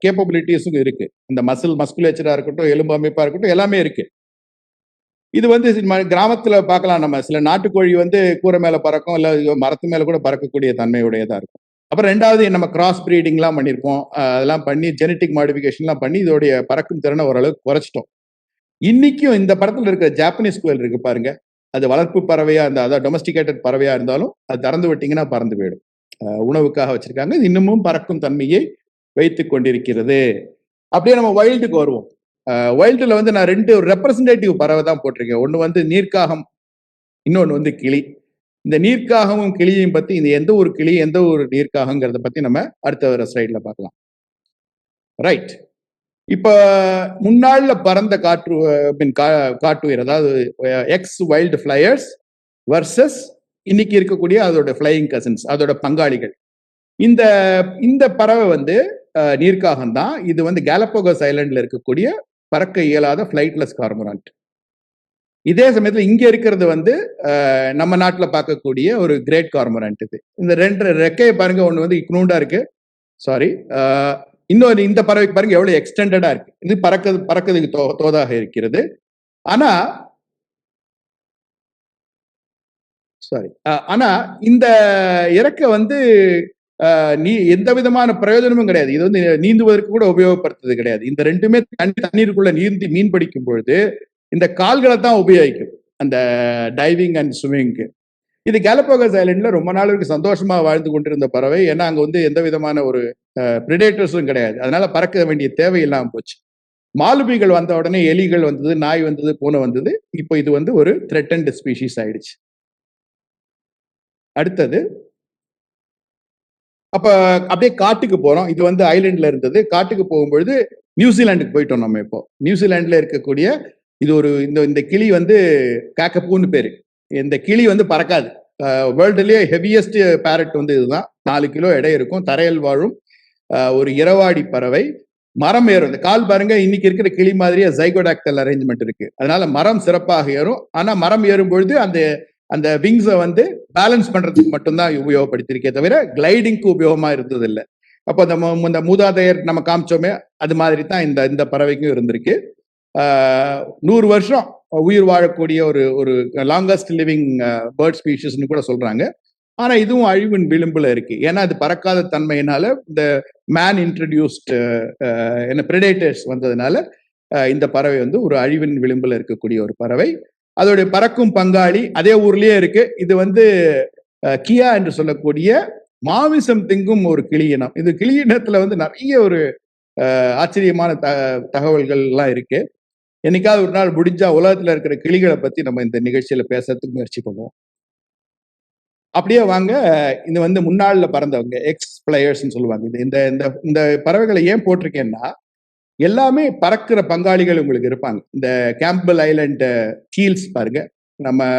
கேப்பபிலிட்டிஸும் இருக்கு. இந்த மஸ்குலேச்சரா இருக்கட்டும், எலும்பு அமைப்பா இருக்கட்டும், எல்லாமே இருக்கு. இது வந்து கிராமத்துல பார்க்கலாம். நம்ம சில நாட்டுக்கோழி வந்து கூரை மேல பறக்கும், இல்ல மரத்து மேல கூட பறக்கக்கூடிய தன்மையுடையதா இருக்கும். அப்புறம் ரெண்டாவது நம்ம கிராஸ் பிரீடிங்லாம் பண்ணியிருப்போம். அதெல்லாம் பண்ணி ஜெனட்டிக் மாடிஃபிகேஷன்லாம் பண்ணி இதோடைய பறக்கும் திறனை ஓரளவுக்கு குறைச்சிட்டோம். இன்னைக்கும் இந்த படத்துல இருக்கிற ஜாப்பனீஸ் குயில் இருக்கு பாருங்க, அது வளர்ப்பு பறவையா அதாவது டொமஸ்டிகேட்டட் பறவையா இருந்தாலும் அது திறந்து விட்டீங்கன்னா பறந்து போயிடும். உணவுக்காக வச்சிருக்காங்க. இது இன்னமும் பறக்கும் தன்மையை வைத்துக் கொண்டிருக்கிறது. அப்படியே நம்ம வைல்டுக்கு வருவோம். வைல்டுல வந்து நான் ரெண்டு ரெப்ரசன்டேட்டிவ் பறவை தான் போட்டிருக்கேன். ஒன்று வந்து நீர்க்காகம், இன்னொன்று வந்து கிளி. இந்த நீர்க்காகமும் கிளியையும் பத்தி இந்த எந்த ஒரு கிளி எந்த ஒரு நீர்க்காகங்கிறத பத்தி நம்ம அடுத்த வர ஸ்லைட்ல பார்க்கலாம். ரைட். இப்ப முன்னாள்ல பறந்த காட்டுயிர், அதாவது எக்ஸ் வைல்டு ஃபிளையர்ஸ் வர்சஸ் இன்னைக்கு இருக்கக்கூடிய அதோட ஃபிளையிங் கசின்ஸ், அதோட பங்காளிகள். இந்த இந்த பறவை வந்து நீர்க்காகம் தான். இது வந்து கேலப்பகோஸ் ஐலண்ட்ல இருக்கக்கூடிய பறக்க இயலாத ஃபிளைட்லெஸ் கார்மோரான்ட். இதே சமயத்தில் இங்க இருக்கிறது வந்து நம்ம நாட்டில் பார்க்கக்கூடிய ஒரு கிரேட் கார்மோரான்ட். இது இந்த ரெண்டு ரெக்கையை பாருங்க, ஒன்று வந்து இக்னூண்டா இருக்கு, சாரி, இன்னொரு இந்த பறவைக்கு பாருங்க எவ்வளவு எக்ஸ்டெண்டடா இருக்கு. இது பறக்கிறதுக்கு தோதாக இருக்கிறது. ஆனா சாரி ஆனா இந்த இறக்கை வந்து எந்த விதமான பிரயோஜனமும் கிடையாது. இது வந்து நீந்துவதற்கு கூட உபயோகப்படுத்துறது கிடையாது. இந்த ரெண்டுமே தண்ணீருக்குள்ள நீந்தி மீன் பிடிக்கும் பொழுது இந்த கால்களை தான் உபயோகிக்கும், அந்த டைவிங் அண்ட் ஸ்விம்மிங்க்கு. இது கேலப்பகோஸ் ஐலண்ட்ல ரொம்ப நாளுக்கு சந்தோஷமா வாழ்ந்து கொண்டிருந்த பறவை. ஏன்னா அங்க வந்து எந்த விதமான ஒரு பிரிடேட்டர்ஸும் கிடையாது. அதனால பறக்க வேண்டிய தேவை இல்லாம போச்சு. மாலுமிகள் வந்த உடனே எலிகள் வந்தது, நாய் வந்தது, பூனை வந்தது. இப்போ இது வந்து ஒரு த்ரெட்டன்ட் ஸ்பீஷீஸ் ஆயிடுச்சு. அடுத்தது அப்ப அப்படியே காட்டுக்கு போறோம். இது வந்து ஐலண்ட்ல இருந்தது. காட்டுக்கு போகும்பொழுது நியூசிலாண்டுக்கு போயிட்டோம் நம்ம. இப்போ நியூசிலாண்டுல இருக்கக்கூடிய இது ஒரு இந்த கிளி வந்து காக்கப்புன்னு பேரு. இந்த கிளி வந்து பறக்காது. வேர்ல்டுலயே ஹெவியஸ்ட் பேரட் வந்து இதுதான். 4 கிலோ எடை இருக்கும். தரையில் வாழும் ஒரு இரவாடி பறவை. மரம் ஏறும். இந்த கால் பாருங்க, இன்னைக்கு இருக்கிற கிளி மாதிரியே ஜைகோடாக்டல் அரேஞ்ச்மெண்ட் இருக்கு. அதனால மரம் சிறப்பாக ஏறும். ஆனா மரம் ஏறும் பொழுது அந்த விங்ஸை வந்து பேலன்ஸ் பண்றதுக்கு மட்டும்தான் உபயோகப்படுத்திருக்கே தவிர கிளைடிங்க்கு உபயோகமா இருந்தது இல்லை. அப்போ இந்த மூதாதையர் நம்ம காமிச்சோமே, அது மாதிரி தான் இந்த பறவைக்கும் இருந்திருக்கு. 100 வருஷம் உயிர் வாழக்கூடிய ஒரு லாங்கஸ்ட் லிவிங் பேர்ட் ஸ்பீஷிஸ்ன்னு கூட சொல்றாங்க. ஆனா இதுவும் அழிவின் விளிம்புல இருக்கு. ஏன்னா அது பறக்காத தன்மையினால, இந்த மேன் இன்ட்ரடியூஸ்ட் பிரெடேட்டர்ஸ் வந்ததுனால இந்த பறவை வந்து ஒரு அழிவின் விளிம்புல இருக்கக்கூடிய ஒரு பறவை. அதோடைய பறக்கும் பங்காளி அதே ஊர்லயே இருக்கு. இது வந்து கியா என்று சொல்லக்கூடிய மாமிசம் திங்கும் ஒரு கிளி இனம். இது கிளி இனத்துல வந்து நிறைய ஒரு ஆச்சரியமான தகவல்கள் எல்லாம் இருக்கு. என்னைக்காவது ஒரு நாள் முடிஞ்சா உலகத்துல இருக்கிற கிளிகளை பத்தி நம்ம இந்த நிகழ்ச்சியில பேசுறதுக்கு முயற்சி பண்ணுவோம். அப்படியே வாங்க, இது வந்து முன்னாள்ல பறந்தவங்க, எக்ஸ் பிளேயர்ஸ் சொல்லுவாங்க. இந்த பறவைகளை ஏன் போட்டிருக்கேன்னா, எல்லாமே பறக்கிற பங்காளிகள் உங்களுக்கு இருப்பாங்க. இந்த கேம்பல் ஐலண்ட் டீல்ஸ் பாருங்க, நம்ம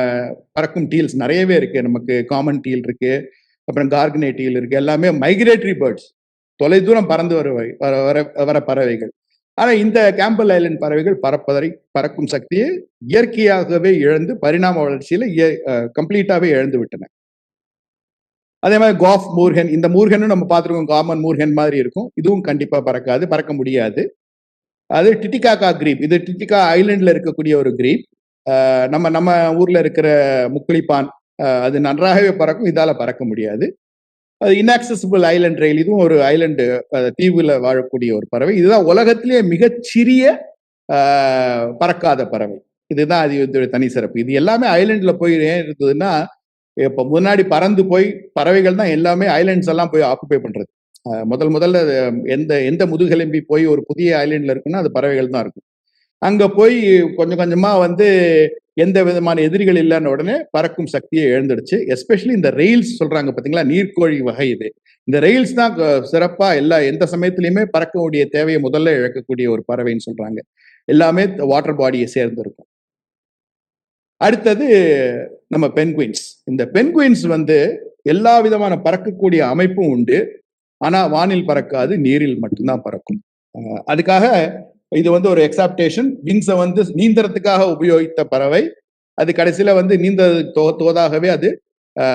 பறக்கும் டீல்ஸ் நிறையவே இருக்கு. நமக்கு காமன் டீல் இருக்கு, அப்புறம் கார்கனே டீல் இருக்கு. எல்லாமே மைக்ரேட்டரி பேர்ட்ஸ், தொலை தூரம் பறந்து வர பறவைகள். ஆனா இந்த கேம்பல் ஐலண்ட் பறவைகள் பறக்கும் சக்தியை இயற்கையாகவே இழந்து, பரிணாம வளர்ச்சியில கம்ப்ளீட்டாவே இழந்து விட்டன. அதே மாதிரி காஃப் மூர்ஹென், இந்த மூர்ஹென்னு நம்ம பார்த்துருக்கோம், காமன் மூர்ஹென் மாதிரி இருக்கும். இதுவும் கண்டிப்பா பறக்க முடியாது. அது டிட்டிகாகா கிரீப். இது டிட்டிகா ஐலண்ட்ல இருக்கக்கூடிய ஒரு கிரீப். நம்ம ஊர்ல இருக்கிற முக்குளிப்பான், அது நன்றாகவே பறக்கும், இதால பறக்க முடியாது. அது இன்ஆக்சசிபிள் ஐலண்ட் ரயில். இதுவும் ஒரு ஐலண்டு தீவுல வாழக்கூடிய ஒரு பறவை. இதுதான் உலகத்திலேயே மிகச்சிறிய பறக்காத பறவை. இதுதான் அது தனி சிறப்பு. இது எல்லாமே ஐலண்ட்ல போய் ஏன் இருந்ததுன்னா, இப்ப முன்னாடி பறந்து போய் பறவைகள் தான் எல்லாமே ஐலண்ட்ஸ் எல்லாம் போய் ஆக்குபை பண்றது. முதல்ல எந்த முதுகெலும்பி போய் ஒரு புதிய ஐலண்ட்ல இருக்குன்னா அது பறவைகள் தான் இருக்கும். அங்க போய் கொஞ்சம் கொஞ்சமா வந்து எந்த விதமான எதிரிகள் இல்லைன்னு உடனே பறக்கும் சக்தியை இழந்துடுச்சு. எஸ்பெஷலி இந்த ரெயில்ஸ் சொல்றாங்க பாத்தீங்களா, நீர்க்கோழி வகை இது. இந்த ரெயில்ஸ் தான் சிறப்பா எந்த சமயத்திலயுமே பறக்கக்கூடிய தேவையை முதல்ல இழக்கக்கூடிய ஒரு பறவைன்னு சொல்றாங்க. எல்லாமே வாட்டர் பாடியை சேர்ந்து இருக்கும். அடுத்தது நம்ம பென்குயின்ஸ். இந்த பென்குயின்ஸ் வந்து எல்லா விதமான பறக்கக்கூடிய அமைப்பும் உண்டு. ஆனா வானில் பறக்காது, நீரில் மட்டும்தான் பறக்கும். அதுக்காக இது வந்து ஒரு எக்ஸாப்டேஷன். விங்ஸை வந்து நீந்தறதுக்காக உபயோகித்த பறவை. அது கடைசியில வந்து நீந்த தோதாகவே அது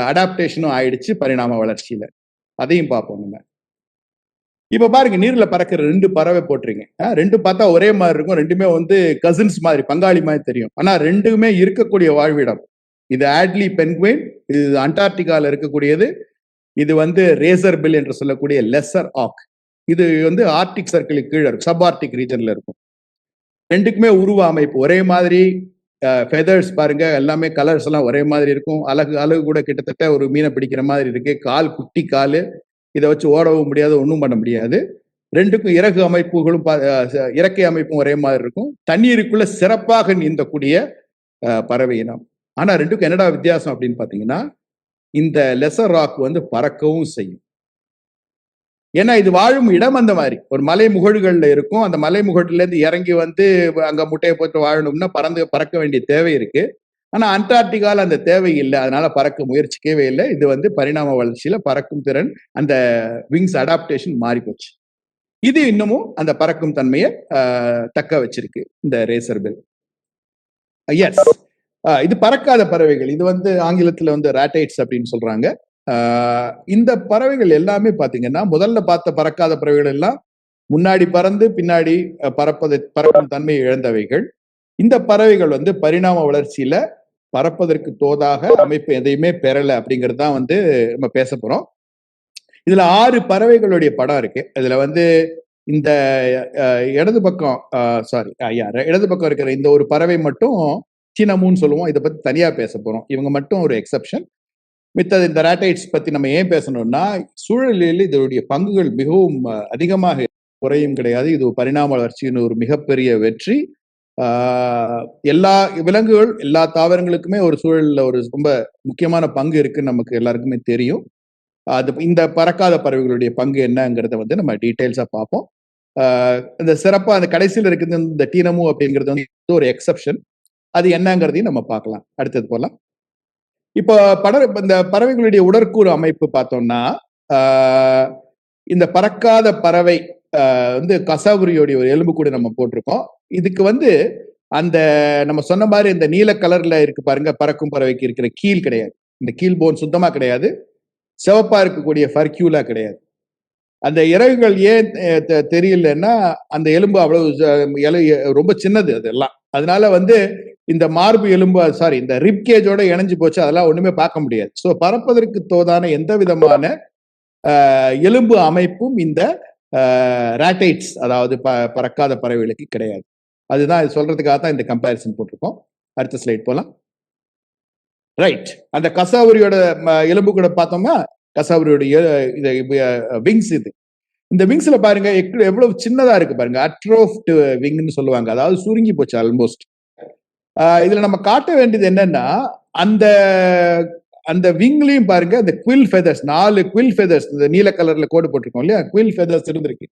அடாப்டேஷனும் ஆயிடுச்சு பரிணாம வளர்ச்சியில. அதையும் பார்ப்போம் நம்ம. இப்ப பாருங்க, நீர்ல பறக்கிற 2 பறவை போட்டுறீங்க. 2 பார்த்தா ஒரே மாதிரி இருக்கும். 2மே வந்து கசின்ஸ் மாதிரி, பங்காளி மாதிரி தெரியும். ஆனா 2மே இருக்கக்கூடிய வாழ்விடம். இது ஆட்லி பென்குயின், இது அண்டார்டிகால இருக்கக்கூடியது. இது வந்து ரேசர் பில் என்று சொல்லக்கூடிய லெசர் ஆக். இது வந்து ஆர்டிக் சர்க்கிளுக்கு கீழே இருக்கும், சப் ஆர்டிக் ரீஜன்ல இருக்கும். 2க்குமே உருவ அமைப்பு ஒரே மாதிரி. ஃபெதர்ஸ் பாருங்க, எல்லாமே கலர்ஸ் எல்லாம் ஒரே மாதிரி இருக்கும். அழகு கூட கிட்டத்தட்ட ஒரு மீனை பிடிக்கிற மாதிரி இருக்கு. கால் குட்டி காலு, இதை வச்சு ஓடவும் முடியாது, ஒன்றும் பண்ண முடியாது. 2க்கும் இறகு அமைப்புகளும் இறக்கை அமைப்பும் ஒரே மாதிரி இருக்கும். தண்ணீருக்குள்ள சிறப்பாக நீந்தக்கூடிய பறவை இனம். ஆனா 2க்கும் என்னடா வித்தியாசம் அப்படின்னு பாத்தீங்கன்னா, இந்த லெசர் ராக் வந்து பறக்கவும் செய்யும். ஏன்னா இது வாழும் இடம் அந்த மாதிரி ஒரு மலை முகடுகள்ல இருக்கும். அந்த மலை முகடுல இருந்து இறங்கி வந்து அங்க முட்டையை போட்டு வாழணும்னா பறக்க வேண்டிய தேவை இருக்கு. ஆனா அண்டார்டிகால அந்த தேவை இல்லை. அதனால பறக்க முயற்சிக்கவே இல்லை. இது வந்து பரிணாம வளர்ச்சியில பறக்கும் திறன், அந்த விங்ஸ் அடாப்டேஷன் மாறி போச்சு. இது இன்னமும் அந்த பறக்கும் தன்மையை தக்க வச்சிருக்கு இந்த ரேசர் பெல். எஸ், இது பறக்காத பறவைகள். இது வந்து ஆங்கிலத்துல வந்து ராட்டைட்ஸ் அப்படின்னு சொல்றாங்க. இந்த பறவைகள் எல்லாமே பாத்தீங்கன்னா, முதல்ல பார்த்த பறக்காத பறவைகள் எல்லாம் முன்னாடி பறந்து பின்னாடி பறக்கும் தன்மையை இழந்தவைகள். இந்த பறவைகள் வந்து பரிணாம வளர்ச்சியில பறப்பதற்கு தோதாக அமைப்பு எதையுமே பெறல அப்படிங்கிறது தான் வந்து நம்ம பேச போறோம். இதுல 6 பறவைகளுடைய படம் இருக்கு. இதுல வந்து இந்த இடது பக்கம் இடது பக்கம் இருக்கிற இந்த ஒரு பறவை மட்டும் சீனமுன்னு சொல்லுவோம். இதை பத்தி தனியா பேச போறோம். இவங்க மட்டும் ஒரு எக்ஸப்ஷன். மித்தது இந்த ராட்டைட்ஸ் பத்தி நம்ம ஏன் பேசணும்னா, சூழலில் இதனுடைய பங்குகள் மிகவும் அதிகமாக குறையும் கிடையாது. இது பரிணாம வளர்ச்சியின் ஒரு மிகப்பெரிய வெற்றி. எல்லா விலங்குகள், எல்லா தாவரங்களுக்குமே ஒரு சூழல்ல ஒரு ரொம்ப முக்கியமான பங்கு இருக்குன்னு நமக்கு எல்லாருக்குமே தெரியும். அது இந்த பறக்காத பறவைகளுடைய பங்கு என்னங்கிறத வந்து நம்ம டீட்டெயில்ஸா பார்ப்போம். இந்த சிறப்பா அந்த கடைசியில் இருக்குது இந்த டீனமு அப்படிங்கிறது வந்து ஒரு எக்ஸப்ஷன். அது என்னங்கிறதையும் நம்ம பார்க்கலாம். அடுத்தது போலாம். இப்போ இந்த பறவைகளுடைய உடற்கூறு அமைப்பு பார்த்தோம்னா, இந்த பறக்காத பறவை வந்து கசாவுரியோடைய ஒரு எலும்பு கூட நம்ம போட்டிருக்கோம். இதுக்கு வந்து அந்த நம்ம சொன்ன மாதிரி இந்த நீல கலர்ல இருக்கு பாருங்க, பறக்கும் பறவைக்கு இருக்கிற கீல் கிடையாது. இந்த கீல் போன் சுத்தமா கிடையாது. சிவப்பா இருக்கக்கூடிய ஃபர்க்யூலா கிடையாது. அந்த இறகுகள் ஏன் தெரியலன்னா, அந்த எலும்பு அவ்வளவு ரொம்ப சின்னது அதெல்லாம். அதனால வந்து இந்த மார்பு எலும்பு இந்த ரிப் கேஜோட இணைஞ்சு போச்சு. அதெல்லாம் ஒண்ணுமே பார்க்க முடியாது. ஸோ பறப்பதற்கு தோதான எந்த விதமான எலும்பு அமைப்பும் இந்த ராட்டைட்ஸ், அதாவது பறக்காத பறவைகளுக்கு கிடையாது. அதுதான் சொல்றதுக்காக தான் இந்த கம்பேரிசன் போட்டிருக்கோம். அடுத்த ஸ்லைட் போலாம். ரைட், அந்த கசாவரியோட எலும்பு கூட பார்த்தோம்னா, கசாவரியோட விங்ஸ் இது. இந்த விங்ஸ்ல பாருங்க எவ்வளவு சின்னதா இருக்கு பாருங்க. அட்ரோஃப்ட் விங்னு சொல்லுவாங்க. அதாவது சுருங்கி போச்சு ஆல்மோஸ்ட். இதுல நம்ம காட்ட வேண்டியது என்னன்னா, அந்த அந்த விங்லயும் பாருங்க இந்த குவில் ஃபெதர்ஸ், 4 குவில் ஃபெதர்ஸ், இந்த நீல கலர்ல கோடு போட்டிருக்கோம் இல்லையா, குவில் ஃபெதர்ஸ் இருந்திருக்கு.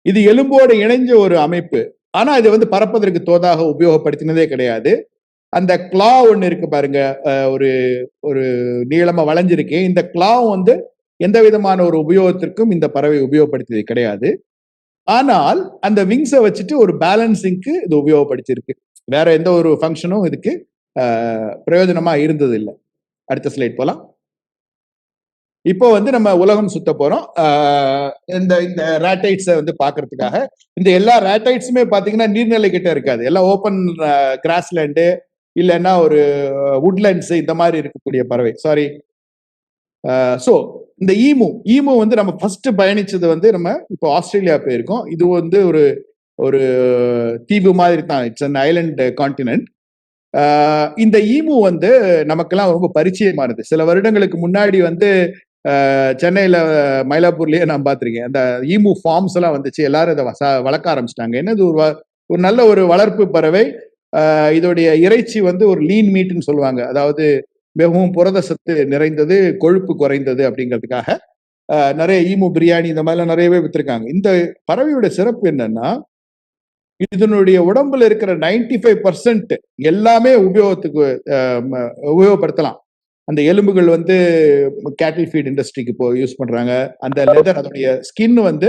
இது எலும்போடு இணைஞ்ச ஒரு அமைப்பு. ஆனா இது வந்து பறப்பதற்கு தோதாக உபயோகப்படுத்தினதே கிடையாது. அந்த கிளா ஒண்ணு இருக்கு பாருங்க, ஒரு ஒரு நீளமா வளைஞ்சிருக்கு. இந்த கிளா வந்து எந்த விதமான ஒரு உபயோகத்திற்கும் இந்த பறவை உபயோகப்படுத்தியது கிடையாது. ஆனால் அந்த விங்ஸை வச்சுட்டு ஒரு பேலன்சிங்க்கு இது உபயோகப்படுத்தியிருக்கு. வேற எந்த ஒரு ஃபங்க்ஷனும் இதுக்கு பிரயோஜனமா இருந்தது இல்லை. அடுத்த ஸ்லைட் போலாம். இப்போ வந்து நம்ம உலகம் சுத்த போறோம். இந்த இந்த ராட்டைட்ஸை வந்து பாக்குறதுக்காக. இந்த எல்லா ராட்டைட்ஸுமே பாத்தீங்கன்னா நீர்நிலை கிட்ட இருக்காது. எல்லாம் ஓப்பன் கிராஸ்லேண்டு இல்லைன்னா ஒரு வுட்லேண்ட்ஸ் இந்த மாதிரி இருக்கக்கூடிய பறவை. சாரி. ஸோ இந்த ஈமு வந்து நம்ம ஃபர்ஸ்ட் பயணிச்சது வந்து நம்ம இப்போ ஆஸ்திரேலியா போயிருக்கோம். இது வந்து ஒரு ஒரு தீவு மாதிரி தான். It's an Island continent. இந்த ஈமு வந்து நமக்கெல்லாம் ரொம்ப பரிச்சயமானது. சில வருடங்களுக்கு முன்னாடி வந்து சென்னையில மயிலாப்பூர்லயே நான் பார்த்திருக்கேன். அந்த ஈமு ஃபார்ம்ஸ் எல்லாம் வந்துச்சு. எல்லாரும் இதை வளர்க்க ஆரம்பிச்சிட்டாங்க. என்னது ஒரு நல்ல ஒரு வளர்ப்பு பறவை. இதோடைய இறைச்சி வந்து ஒரு லீன் மீட்னு சொல்லுவாங்க. அதாவது மிகவும் புரத சத்து நிறைந்தது, கொழுப்பு குறைந்தது அப்படிங்கிறதுக்காக நிறைய ஈமு பிரியாணி இந்த மாதிரிலாம் நிறையவே வித்திருக்காங்க. இந்த பறவையோட சிறப்பு என்னன்னா, இதனுடைய உடம்புல இருக்கிற 95% எல்லாமே உபயோகப்படுத்தலாம். அந்த எலும்புகள் வந்து கேட்டில் ஃபீட் இண்டஸ்ட்ரிக்கு இப்போ யூஸ் பண்றாங்க. அந்த லெதர், அதனுடைய ஸ்கின் வந்து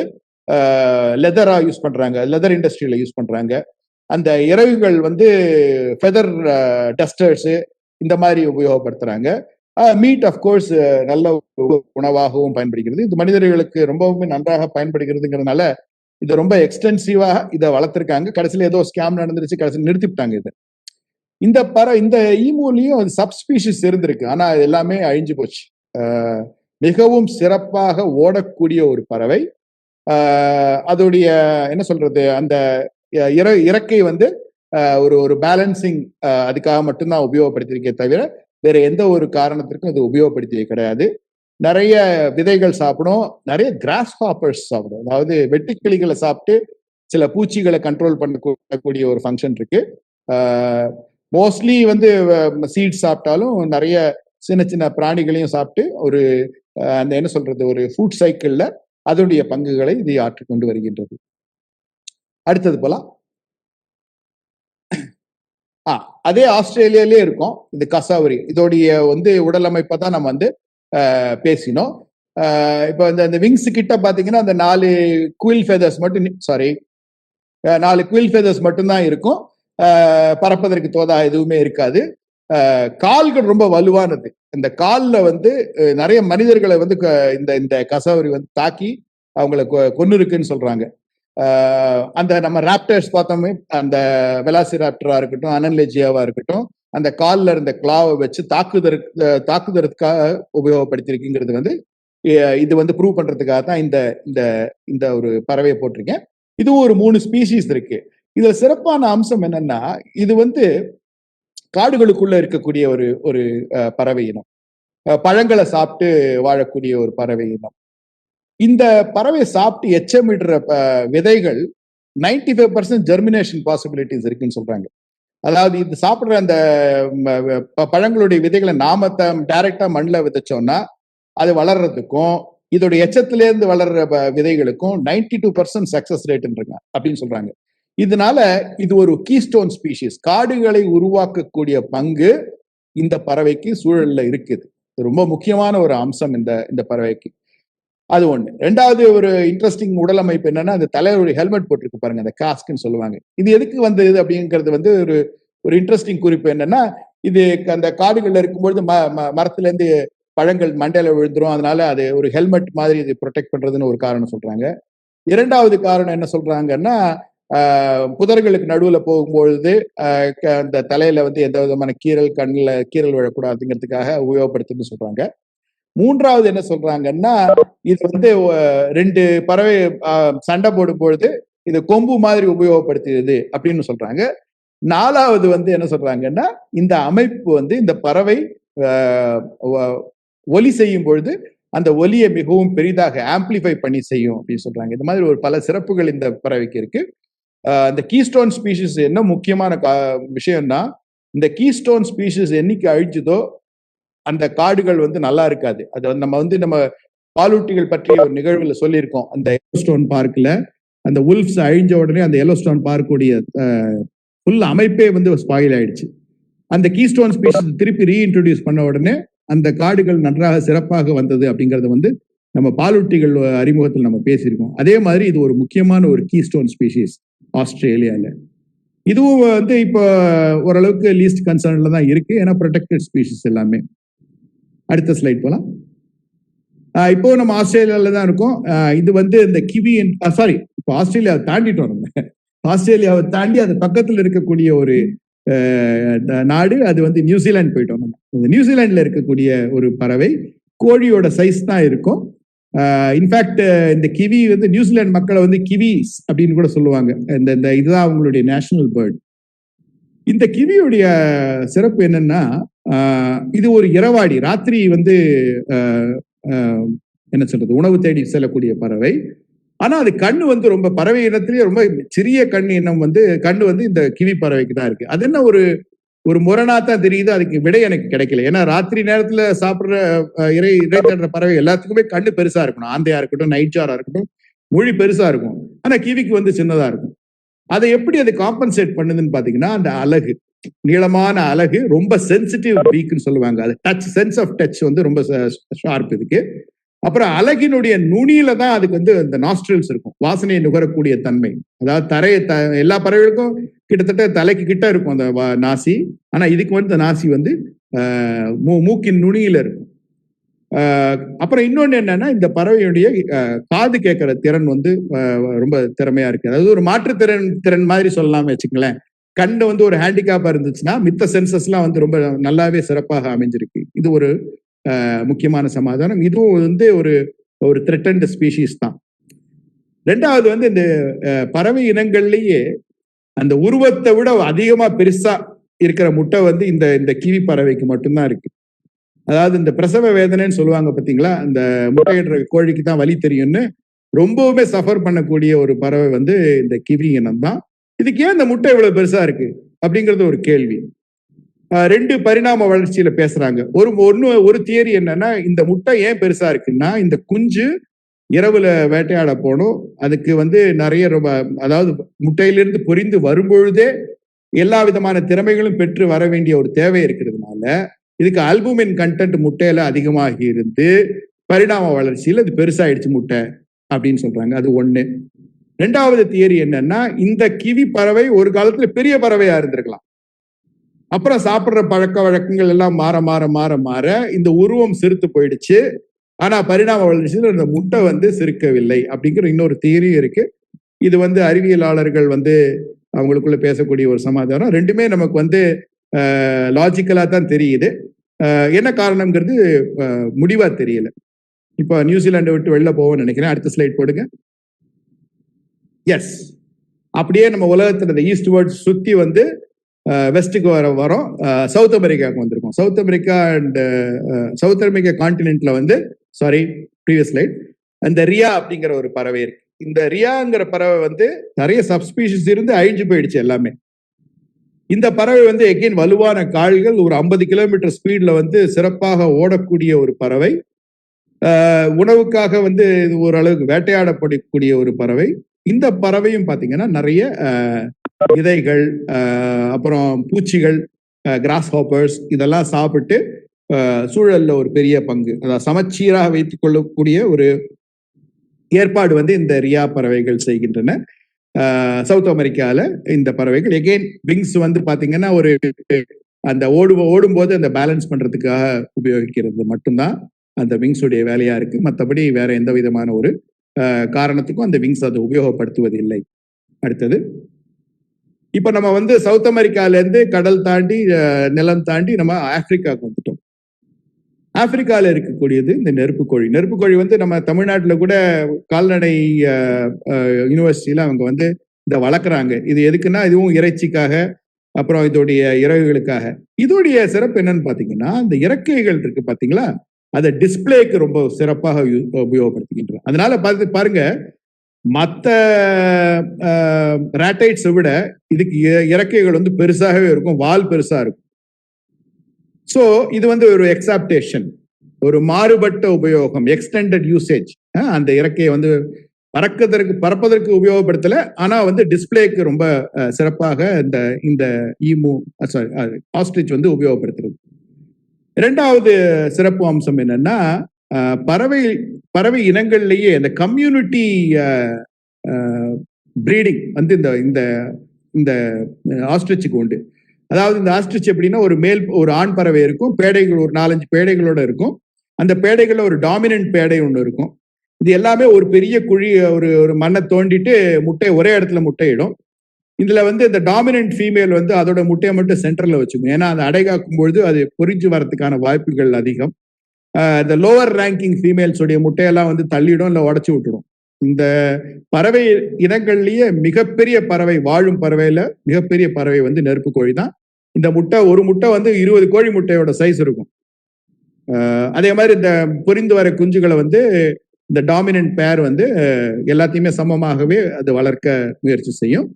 லெதரா யூஸ் பண்றாங்க, லெதர் இண்டஸ்ட்ரியில யூஸ் பண்றாங்க. அந்த இறகுகள் வந்து ஃபெதர் டஸ்டர்ஸ் இந்த மாதிரி உபயோகப்படுத்துறாங்க. மீட் அஃப்கோர்ஸ் நல்ல உணவாகவும் பயன்படுகிறது. இது மனிதர்களுக்கு ரொம்பவுமே நன்றாக பயன்படுகிறதுங்கிறதுனால இதை ரொம்ப எக்ஸ்டென்சிவா இதை வளர்த்திருக்காங்க. கடைசியில் ஏதோ ஸ்கேம் நடந்துருச்சு, கடைசியில் நிறுத்திவிட்டாங்க இது. இந்த ஈமூலையும் சப்ஸ்பீஷிஸ் இருந்திருக்கு, ஆனா எல்லாமே அழிஞ்சு போச்சு. மிகவும் சிறப்பாக ஓடக்கூடிய ஒரு பறவை. அதோடைய என்ன சொல்றது, அந்த இறக்கை வந்து ஒரு பேலன்சிங் அதுக்காக மட்டும்தான் உபயோகப்படுத்திருக்கே தவிர வேற எந்த ஒரு காரணத்திற்கும் அது உபயோகப்படுத்தியே கிடையாது. நிறைய விதைகள் சாப்பிடும், நிறைய கிராஸ் ஹாப்பர்ஸ் சாப்பிடும், அதாவது வெட்டுக்கிளிகளை சாப்பிட்டு சில பூச்சிகளை கண்ட்ரோல் பண்ணக்கூடிய ஒரு ஃபங்க்ஷன் இருக்கு. மோஸ்ட்லி வந்து சீட்ஸ் சாப்பிட்டாலும் நிறைய சின்ன சின்ன பிராணிகளையும் சாப்பிட்டு ஒரு அந்த என்ன சொல்றது, ஒரு ஃபுட் சைக்கிள்ல அதனுடைய பங்குகளை இது ஆற்றிக்கொண்டு வருகின்றது. அடுத்தது போலாம். அதே ஆஸ்திரேலியாலே இருக்கும் இந்த கசாவரி. இதோடைய வந்து உடல் அமைப்பை தான் நம்ம வந்து பேசினோம். இப்போ இந்த விங்ஸ் கிட்ட பாத்தீங்கன்னா அந்த 4 குயில் ஃபெதர்ஸ் மட்டும்தான் இருக்கும். பறப்பதற்கு தோதா எதுவுமே இருக்காது. கால்கள் ரொம்ப வலுவானது. இந்த காலில் வந்து நிறைய மனிதர்களை வந்து இந்த கசாவரி வந்து தாக்கி அவங்களை கொன்னு இருக்குன்னு சொல்றாங்க. அந்த நம்ம ராப்டர்ஸ் பார்த்தோமே, அந்த வெலாசிராப்டரா இருக்கட்டும், அனன்லெஜியாவா இருக்கட்டும், அந்த காலில் இருந்த கிளாவை வச்சு தாக்குதலுக்காக உபயோகப்படுத்திருக்குங்கிறது வந்து இது வந்து ப்ரூவ் பண்றதுக்காக தான் இந்த ஒரு பறவையை போட்டிருக்கேன். இதுவும் ஒரு 3 ஸ்பீசிஸ் இருக்கு. இதுல சிறப்பான அம்சம் என்னன்னா, இது வந்து காடுகளுக்குள்ள இருக்கக்கூடிய ஒரு பறவை இனம், பழங்களை சாப்பிட்டு வாழக்கூடிய ஒரு பறவை இனம். இந்த பறவை சாப்பிட்டு எச்சமிடுற விதைகள் 95% ஜெர்மினேஷன் பாசிபிலிட்டிஸ் இருக்குன்னு சொல்றாங்க. அதாவது இது சாப்பிடுற அந்த பழங்களுடைய விதைகளை நாம டைரக்டா மண்ணில் விதைச்சோம்னா அது வளர்றதுக்கும் இதோடைய எச்சத்திலேருந்து வளர்ற விதைகளுக்கும் 92% சக்சஸ் ரேட்ன்றாங்க அப்படின்னு சொல்றாங்க. இதனால இது ஒரு கீஸ்டோன் ஸ்பீஷிஸ். காடுகளை உருவாக்கக்கூடிய பங்கு இந்த பறவைக்கு சூழல்ல இருக்குது. ரொம்ப முக்கியமான ஒரு அம்சம் இந்த பறவைக்கு. அது ஒண்ணு. ரெண்டாவது ஒரு இன்ட்ரெஸ்டிங் உடல் அமைப்பு என்னன்னா, அந்த தலைவர் ஒரு ஹெல்மெட் போட்டிருக்கு பாருங்க, அந்த காஸ்க்னு சொல்லுவாங்க. இது எதுக்கு வந்தது அப்படிங்கிறது வந்து ஒரு இன்ட்ரெஸ்டிங் குறிப்பு என்னன்னா, இது அந்த காடுகள்ல இருக்கும்பொழுது மரத்துல இருந்து பழங்கள் மண்டையில விழுந்துரும், அதனால அது ஒரு ஹெல்மெட் மாதிரி இது ப்ரொடெக்ட் பண்றதுன்னு ஒரு காரணம் சொல்றாங்க. இரண்டாவது காரணம் என்ன சொல்றாங்கன்னா, புதர்களுக்கு நடுவுல போகும்பொழுது அந்த தலையில வந்து எந்த விதமான கண்ணில் கீரல் விழக்கூடாதுங்கிறதுக்காக உபயோகப்படுத்துன்னு சொல்றாங்க. மூன்றாவது என்ன சொல்றாங்கன்னா, இது வந்து 2 பறவை சண்டை போடும் பொழுது இது கொம்பு மாதிரி உபயோகப்படுத்துது அப்படின்னு சொல்றாங்க. நாலாவது வந்து என்ன சொல்றாங்கன்னா, இந்த அமைப்பு வந்து இந்த பறவை ஒலி செய்யும் பொழுது அந்த ஒலியை மிகவும் பெரிதாக ஆம்பிளிஃபை பண்ணி செய்யும் அப்படின்னு சொல்றாங்க. இந்த மாதிரி ஒரு பல சிறப்புகள் இந்த பறவைக்கு இருக்கு. இந்த கீஸ்டோன் ஸ்பீஷிஸ் என்ன முக்கியமான விஷயம்னா, இந்த கீஸ்டோன் ஸ்பீஷிஸ் என்னைக்கு அழிச்சுதோ அந்த காடுகள் வந்து நல்லா இருக்காது. அது வந்து நம்ம பாலூட்டிகள் பற்றி ஒரு நிகழ்வுல சொல்லியிருக்கோம். அந்த எல்லோஸ்டோன் பார்க்ல அந்த உல்ஃப்ஸ் அழிஞ்ச உடனே அந்த எல்லோஸ்டோன் பார்க்குடைய ஃபுல் அமைப்பே வந்து ஸ்பாயில் ஆயிடுச்சு. அந்த கீஸ்டோன் ஸ்பீஷிஸ் திருப்பி ரீஇன்ட்ரோடியூஸ் பண்ண உடனே அந்த காடுகள் நன்றாக சிறப்பாக வந்தது அப்படிங்கறது வந்து நம்ம பாலூட்டிகள் அறிமுகத்தில் நம்ம பேசியிருக்கோம். அதே மாதிரி இது ஒரு முக்கியமான ஒரு கீஸ்டோன் ஸ்பீஷிஸ் ஆஸ்திரேலியால. இதுவும் வந்து இப்போ ஓரளவுக்கு லீஸ்ட் கன்சர்ன்ல தான் இருக்கு, ஏன்னா ப்ரொடெக்டட் ஸ்பீஷிஸ் எல்லாமே. அடுத்த ஸ்லைட் போலாம். இப்போ நம்ம ஆஸ்திரேலியால தான் இருக்கோம். இது வந்து இந்த கிவி, சாரி இப்போ ஆஸ்திரேலியாவை தாண்டிட்டோம். நம்ம ஆஸ்திரேலியாவை தாண்டி அது பக்கத்தில் இருக்கக்கூடிய ஒரு நாடு, அது வந்து நியூசிலாந்து போயிட்டோம். நம்ம நியூசிலாந்துல இருக்கக்கூடிய ஒரு பறவை, கோழியோட சைஸ் தான் இருக்கும். இன்ஃபேக்ட் இந்த கிவி வந்து நியூசிலாந்து மக்களை வந்து கிவிஸ் அப்படின்னு கூட சொல்லுவாங்க. இந்த இதுதான் அவங்களுடைய நேஷனல் பேர்ட். இந்த கிவியுடைய சிறப்பு என்னன்னா, இது ஒரு இரவாடி, ராத்திரி வந்து என்ன சொல்றது, உணவு தேடி செல்லக்கூடிய பறவை. ஆனா அது கண்ணு வந்து ரொம்ப பறவை இனத்திலேயே ரொம்ப சிறிய கண் இனம் வந்து கண்ணு வந்து இந்த கிவி பறவைக்கு தான் இருக்கு. அது என்ன ஒரு முரணாத்தான் தெரியுது, அதுக்கு விடை எனக்கு கிடைக்கல. ஏன்னா ராத்திரி நேரத்துல சாப்பிடுற இறை தேடுற பறவை எல்லாத்துக்குமே கண்ணு பெருசா இருக்கணும். ஆந்தையா இருக்கட்டும், நைட்ஜாரா இருக்கட்டும், மொழி பெருசா இருக்கும். ஆனா கிவிக்கு வந்து சின்னதா இருக்கும். அதை எப்படி அது காம்பன்சேட் பண்ணுதுன்னு பாத்தீங்கன்னா, அந்த அலகு, நீளமான அலகு, ரொம்ப சென்சிட்டிவ் பீக்னு சொல்லுவாங்க. அது டச், சென்ஸ் ஆஃப் டச் வந்து ரொம்ப ஷார்ப் இதுக்கு. அப்புறம் அலகினுடைய நுனியில தான் அதுக்கு வந்து இந்த நாஸ்ட்ரில்ஸ் இருக்கும், வாசனையை நுகரக்கூடிய தன்மை. அதாவது எல்லா பறவைகளுக்கும் கிட்டத்தட்ட தலைக்கு கிட்ட இருக்கும் அந்த நாசி. ஆனா இதுக்கு வந்து நாசி வந்து மூக்கின் நுனியில இருக்கும். அப்புறம் இன்னொன்னு என்னன்னா, இந்த பறவையுடைய காது கேட்கிற திறன் வந்து ரொம்ப திறமையா இருக்கு. அதாவது ஒரு திறன் மாதிரி சொல்லலாம்னு வச்சுங்களேன். கண்ணு வந்து ஒரு ஹேண்டிகேப்பா இருந்துச்சுன்னா மித்த சென்சஸ்லாம் வந்து ரொம்ப நல்லாவே சிறப்பாக அமைஞ்சிருக்கு. இது ஒரு முக்கியமான சமாதானம். இதுவும் வந்து ஒரு ஒரு த்ரெட்டன்ட் ஸ்பீஷீஸ் தான். ரெண்டாவது வந்து இந்த பறவை இனங்கள்லயே அந்த உருவத்தை விட அதிகமா பெருசா இருக்கிற முட்டை வந்து இந்த இந்த கிவி பறவைக்கு மட்டும்தான் இருக்கு. அதாவது இந்த பிரசவ வேதனைன்னு சொல்லுவாங்க பாத்தீங்களா, அந்த முட்டையிடுற கோழிக்கு தான் வலி தெரியும்னு ரொம்பவுமே சஃபர் பண்ணக்கூடிய ஒரு பறவை வந்து இந்த கிவி இனம் தான். இதுக்கு ஏன் இந்த முட்டை இவ்வளவு பெருசா இருக்கு அப்படிங்கிறது ஒரு கேள்வி. ரெண்டு பரிணாம வளர்ச்சியில பேசுறாங்க. ஒரு தியரி என்னன்னா, இந்த முட்டை ஏன் பெருசா இருக்குன்னா, இந்த குஞ்சு இரவுல வேட்டையாட போனோம். அதுக்கு வந்து நிறைய அதாவது முட்டையிலிருந்து பொரிந்து வரும்பொழுதே எல்லா விதமான திறமைகளும் பெற்று வர வேண்டிய ஒரு தேவை இருக்கிறதுனால இதுக்கு அல்புமின் கண்டென்ட் முட்டையில அதிகமாகி இருந்து பரிணாம வளர்ச்சியில் அது பெருசாயிடுச்சு முட்டை அப்படின்னு சொல்றாங்க. அது ஒண்ணு. ரெண்டாவது தியரி என்னன்னா, இந்த கிவி பறவை ஒரு காலத்துல பெரிய பறவையா இருந்திருக்கலாம். அப்புறம் சாப்பிடுற பழக்க வழக்கங்கள் எல்லாம் மாற மாற மாற மாற இந்த உருவம் சிறுத்து போயிடுச்சு. ஆனா பரிணாம வளர்ச்சியில் இந்த முட்டை வந்து சிறுக்கவில்லை அப்படிங்கிற இன்னொரு தியரி இருக்கு. இது வந்து அறிவியலாளர்கள் வந்து அவங்களுக்குள்ள பேசக்கூடிய ஒரு சமாதானம். ரெண்டுமே நமக்கு வந்து லாஜிக்கலா தான் தெரியுது. என்ன காரணம்ங்கிறது முடிவா தெரியல. இப்ப நியூசிலாண்டை விட்டு வெளில போவோம்னு நினைக்கிறேன். அடுத்த ஸ்லைட் போடுங்க. எஸ், அப்படியே நம்ம உலகத்துல இந்த ஈஸ்ட் வேர்ட்ஸ் சுத்தி வந்து வெஸ்ட்டுக்கு வரோம். சவுத் அமெரிக்காவுக்கு வந்திருக்கோம். சவுத் அமெரிக்கா கான்டினென்ட்ல வந்து ப்ரீவியஸ் ஸ்லைட், இந்த ரியா அப்படிங்கிற ஒரு பறவை இருக்கு. இந்த ரியாங்கிற பறவை வந்து நிறைய சப்ஸ்பீஷிஸ் இருந்து அழிஞ்சு போயிடுச்சு எல்லாமே. இந்த பறவை வந்து எகைன் வலுவான கால்கள், ஒரு 50 கிலோமீட்டர் ஸ்பீட்ல வந்து சிறப்பாக ஓடக்கூடிய ஒரு பறவை. உணவுக்காக வந்து ஓரளவுக்கு வேட்டையாடப்படக்கூடிய ஒரு பறவை. இந்த பறவையும் பாத்தீங்கன்னா நிறைய விதைகள், அப்புறம் பூச்சிகள், கிராஸ் ஹாப்பர்ஸ் இதெல்லாம் சாப்பிட்டு சூழல்ல ஒரு பெரிய பங்கு, அதாவது சமச்சீராக வைத்துக் கொள்ளக்கூடிய ஒரு ஏற்பாடு வந்து இந்த ரியா பறவைகள் செய்கின்றன. சவுத் அமெரிக்கால இந்த பறவைகள் எகெயின் விங்ஸ் வந்து பாத்தீங்கன்னா ஒரு அந்த ஓடும்போது அந்த பேலன்ஸ் பண்றதுக்காக உபயோகிக்கிறது மட்டும்தான் அந்த விங்ஸ் உடைய வேலையா இருக்கு. மற்றபடி வேற எந்த விதமான ஒரு காரணத்துக்கும் அந்த விங்ஸ் அதை உபயோகப்படுத்துவது இல்லை. அடுத்தது, இப்ப நம்ம வந்து சவுத் அமெரிக்கால இருந்து கடல் தாண்டி நிலம் தாண்டி நம்ம ஆப்பிரிக்காவுக்கு வந்துட்டோம். ஆப்பிரிக்கால இருக்கக்கூடியது இந்த நெருப்புக்கோழி. நெருப்புக்கோழி வந்து நம்ம தமிழ்நாட்டுல கூட கால்நடை யூனிவர்சிட்டியில அவங்க வந்து இதை வளர்க்குறாங்க. இது எதுக்குன்னா, இதுவும் இறைச்சிக்காக, அப்புறம் இதோடைய இறகுகளுக்காக. இதோடைய சிறப்பு என்னன்னு பாத்தீங்கன்னா, இந்த இறக்கைகள் இருக்கு பாத்தீங்களா, அதை டிஸ்பிளேக்கு ரொம்ப சிறப்பாக உபயோகப்படுத்துகின்றன. அதனால பாருங்க, மற்ற ராட்டைட்ஸை விட இதுக்கு இறக்கைகள் வந்து பெருசாகவே இருக்கும், வால் பெருசா இருக்கும். சோ இது வந்து ஒரு எக்ஸாப்டேஷன், ஒரு மாறுபட்ட உபயோகம், எக்ஸ்டெண்டட் யூசேஜ். அந்த இறக்கையை வந்து பறப்பதற்கு உபயோகப்படுத்தல, ஆனா வந்து டிஸ்பிளேக்கு ரொம்ப சிறப்பாக இந்த ஆஸ்ட்ரிச் வந்து உபயோகப்படுத்துறது. இரண்டாவது சிறப்பு அம்சம் என்னன்னா, பறவை இனங்கள்லயே இந்த கம்யூனிட்டி பிரீடிங் வந்து இந்த ஆஸ்ட்ரிச்சுக்கு உண்டு. அதாவது இந்த ஆஸ்ட்ரிச் எப்படின்னா, ஒரு ஆண் பறவை இருக்கும், பேடைகள் ஒரு 4-5 பேடைகளோட இருக்கும். அந்த பேடைகள்ல ஒரு டாமினன்ட் பேடை ஒன்று இருக்கும். இது எல்லாமே ஒரு பெரிய குழி, ஒரு மண்ணை தோண்டிட்டு ஒரே இடத்துல முட்டையிடும். இதுல வந்து இந்த டாமினன்ட் ஃபீமேல் வந்து அதோட முட்டையை மட்டும் சென்டர்ல வச்சுக்கும். ஏன்னா அதை அடைகாக்கும் பொழுது அது பொறிஞ்சு வரதுக்கான வாய்ப்புகள் அதிகம். இந்த லோவர் ரேங்கிங் ஃபீமேல்ஸ் உடைய முட்டையெல்லாம் வந்து தள்ளிடும், இல்லை உடச்சி விட்டுடும். இந்த பறவை இனங்கள்லயே மிகப்பெரிய பறவை, வாழும் பறவையில மிகப்பெரிய பறவை வந்து நெருப்பு கோழி தான். இந்த ஒரு முட்டை வந்து 20 கோழி முட்டையோட சைஸ் இருக்கும். அதே மாதிரி இந்த பொரிந்து வர குஞ்சுகளை வந்து இந்த டாமினன்ட் பேர் வந்து எல்லாத்தையுமே சமமாகவே அது வளர்க்க முயற்சி செய்யும்.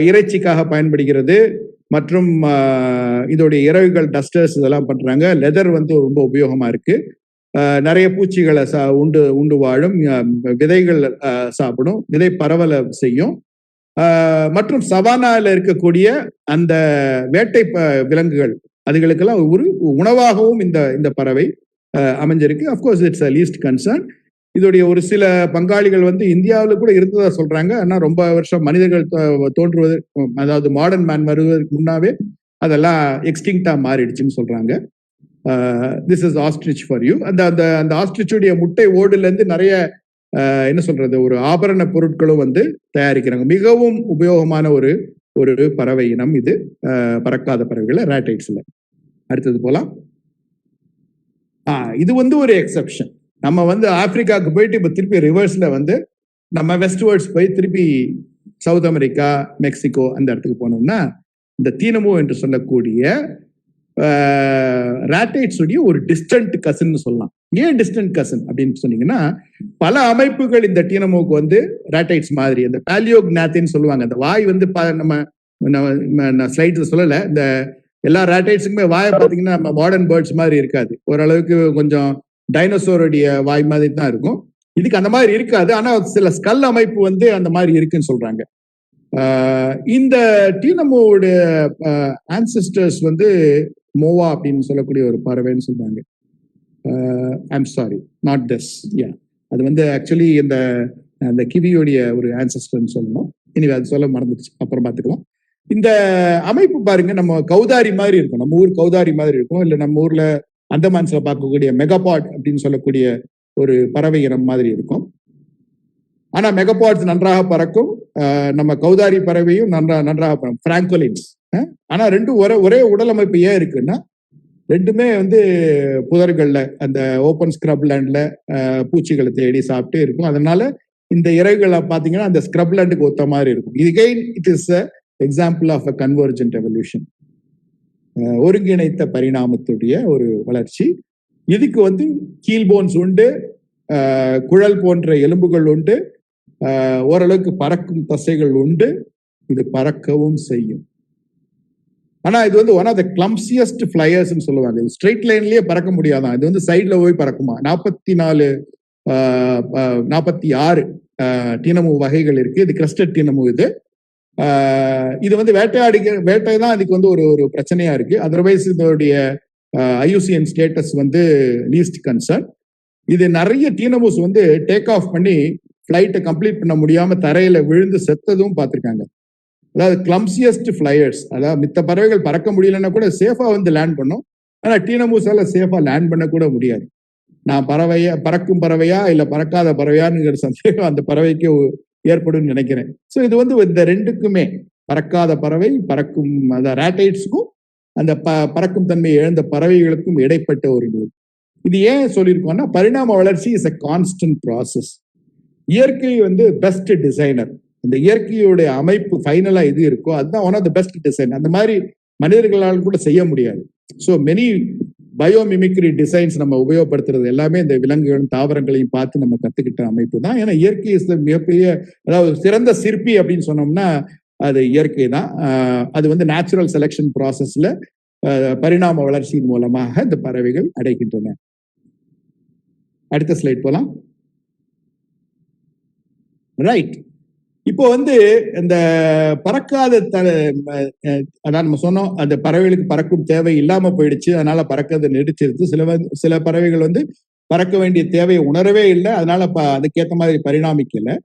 இறைச்சிக்காக பயன்படுகிறது, மற்றும் இதோடைய இறகுகள், டஸ்டர்ஸ் இதெல்லாம் பண்றாங்க. லெதர் வந்து ரொம்ப உபயோகமா இருக்கு. நிறைய பூச்சிகளை உண்டு வாழும், விதைகள் சாப்பிடும், விதை பரவலை செய்யும். மற்றும் சவானால இருக்கக்கூடிய அந்த வேட்டை விலங்குகள், அதுகளுக்கெல்லாம் ஒரு உணவாகவும் இந்த பறவை அமைஞ்சிருக்கு. Of course it's least concern. இதோடைய ஒரு சில பங்காளிகள் வந்து இந்தியாவில் கூட இருந்ததா சொல்றாங்க. ஆனா ரொம்ப வருஷம் மனிதர்கள் தோன்றுவது, அதாவது மாடர்ன் மேன் வருவதற்கு முன்னாவே அதெல்லாம் எக்ஸ்டிங்டா மாறிடுச்சுன்னு சொல்றாங்க. This is ostrich for you. அந்த அந்த அந்த ஆஸ்ட்ரிச்சுடைய முட்டை ஓடுல இருந்து நிறைய என்ன சொல்றது, ஒரு ஆபரண பொருட்களும் வந்து தயாரிக்கிறாங்க. மிகவும் உபயோகமான ஒரு ஒரு பறவை இனம் இது, பறக்காத பறவைகள் ரேட்டைட்ஸ்ல. அடுத்தது போலாம். இது வந்து ஒரு எக்ஸெப்ஷன். நம்ம வந்து ஆப்பிரிக்காவுக்கு போயிட்டு இப்ப திருப்பி ரிவர்ஸ்ல வந்து நம்ம வெஸ்ட்வர்ட்ஸ் போய் திருப்பி சவுத் அமெரிக்கா, மெக்சிகோ அந்த இடத்துக்கு போனோம்னா இந்த தீனமோ என்று சொல்லக்கூடிய ராட்டைட்ஸ் உடைய ஒரு டிஸ்டன்ட் கசின் சொல்லலாம். ஏன் டிஸ்டன்ட் கசின் அப்படின்னு சொன்னீங்கன்னா, பல அமைப்புகள் இந்த டீனமோக்கு வந்து ராட்டைட்ஸ் மாதிரி, அந்த பாலியோக்னாத்தின்னு சொல்லுவாங்க. அந்த வாய் வந்து நம்ம ஸ்லைட்ல சொல்லல, இந்த எல்லா ராட்டைட்ஸுக்குமே வாயை பார்த்தீங்கன்னா நம்ம மாடர்ன் பேர்ட்ஸ் மாதிரி இருக்காது. ஓரளவுக்கு கொஞ்சம் டைனோசோருடைய வாய் மாதிரி தான் இருக்கும். இதுக்கு அந்த மாதிரி இருக்காது. ஆனா சில ஸ்கல் அமைப்பு வந்து அந்த மாதிரி இருக்குன்னு சொல்றாங்க. இந்த டீனமோட ஆன்செஸ்டர்ஸ் வந்து மோவா அப்படின்னு சொல்லக்கூடிய ஒரு பறவைன்னு சொல்றாங்க. I'm sorry, not this. அது வந்து ஆக்சுவலி இந்த கிவியோடைய ஒரு ஆன்செஸ்டர்னு சொல்லணும். இனி அது சொல்ல மறந்துடுச்சு, அப்புறம் பார்த்துக்கலாம். இந்த அமைப்பு பாருங்க, நம்ம கௌதாரி மாதிரி இருக்கும். நம்ம ஊர் கௌதாரி மாதிரி இருக்கும். இல்லை நம்ம ஊர்ல அந்தமான்ஸ்ல பார்க்கக்கூடிய மெகாபாட் அப்படின்னு சொல்லக்கூடிய ஒரு பறவை இனம் மாதிரி இருக்கும். ஆனா மெகாபாட்ஸ் நன்றாக பறக்கும். நம்ம கௌதாரி பறவையும் நன்றாக பறக்கும், பிராங்கோலின்ஸ். ஆனா ரெண்டும் ஒரே உடல் அமைப்பு ஏன் இருக்குன்னா, ரெண்டுமே வந்து புதர்கள்ல, அந்த ஓப்பன் ஸ்கிரப் லேண்ட்ல பூச்சிகளை தேடி சாப்பிட்டு இருக்கும். அதனால இந்த இறகுகளை பாத்தீங்கன்னா அந்த ஸ்கிரப் லேண்டுக்கு ஒத்த மாதிரி இருக்கும். It is example of a convergent evolution, ஒருங்கிணைத்த பரிணாமத்துடைய ஒரு வளர்ச்சி. இதுக்கு வந்து கீல் போன்ஸ் உண்டு, குழல் போன்ற எலும்புகள் உண்டு, ஓரளவுக்கு பறக்கும் தசைகள் உண்டு. இது பறக்கவும் செய்யும். ஆனா இது வந்து ஒன் ஆஃப் த கிளம்சியஸ்ட் ஃபிளையர்ஸ் சொல்லுவாங்க. இது ஸ்ட்ரெயிட் லைன்லயே பறக்க முடியாதான். இது வந்து சைட்ல போய் பறக்குமா. 46 டீனமு வகைகள் இருக்கு. இது கிரஸ்டட் டீனமு. இது வந்து வேட்டை தான் இதுக்கு வந்து ஒரு பிரச்சனையா இருக்கு. அதர்வைஸ் இதோடைய ஐயூசிஎன் ஸ்டேட்டஸ் வந்து லீஸ்ட் கன்சர்ன். இது நிறைய டீனமூஸ் வந்து டேக் ஆஃப் பண்ணி ஃபிளைட்டை கம்ப்ளீட் பண்ண முடியாம தரையில விழுந்து செத்ததும் பார்த்திருக்காங்க. அதாவது கிளம்சியஸ்ட் ஃபிளையர்ஸ், அதாவது மித்த பறவைகள் பறக்க முடியலன்னா கூட சேஃபா வந்து லேண்ட் பண்ணும். ஆனா டீனமூஸால சேஃபா லேண்ட் பண்ண கூட முடியாது. நான் பறக்கும் பறவையா இல்ல பறக்காத பறவையான்னு சந்தேகம் அந்த பறவைக்கு ஏற்படும் நினைக்கிறேன். ஸோ இது வந்து இந்த ரெண்டுக்குமே, பறக்காத பறவை, பறக்கும் அந்த ராட்டைட்ஸுக்கும் அந்த பறக்கும் தன்மை இழந்த பறவைகளுக்கும் இடைப்பட்ட ஒரு நூல். இது ஏன் சொல்லியிருக்கோம்னா, பரிணாம வளர்ச்சி இஸ் அ கான்ஸ்டன்ட் ப்ராசஸ். இயற்கை வந்து பெஸ்ட் டிசைனர். அந்த இயற்கையுடைய அமைப்பு ஃபைனலா இது இருக்கோ அதுதான் one of the best design. அந்த மாதிரி மனிதர்களால் கூட செய்ய முடியாது. ஸோ மெனி பயோமிமிக்ரி டிசைன்ஸ் நம்ம உபயோகப்படுத்துறது எல்லாமே இந்த விலங்குகளும் தாவரங்களையும் பார்த்து நம்ம கத்துக்கிட்ட அமைப்பு தான். ஏன்னா இயற்கை இஸ் மிகப்பெரிய, அதாவது சிறந்த சிற்பி அப்படின்னு சொன்னோம்னா அது இயற்கை தான். அது வந்து நேச்சுரல் செலெக்ஷன் ப்ராசஸ்ல பரிணாம வளர்ச்சியின் மூலமாக இந்த பறவைகள் அடைகின்றன. அடுத்த ஸ்லைட் போலாம். ரைட். இப்போ வந்து இந்த பறக்காத அதான் நம்ம சொன்னோம், அந்த பறவைகளுக்கு பறக்கும் தேவை இல்லாம போயிடுச்சு, அதனால பறக்கிறத நிறுத்திடுச்சு. சில பறவைகள் வந்து பறக்க வேண்டிய தேவையை உணரவே இல்லை, அதனால அதுக்கேற்ற மாதிரி பரிணாமிக்கல.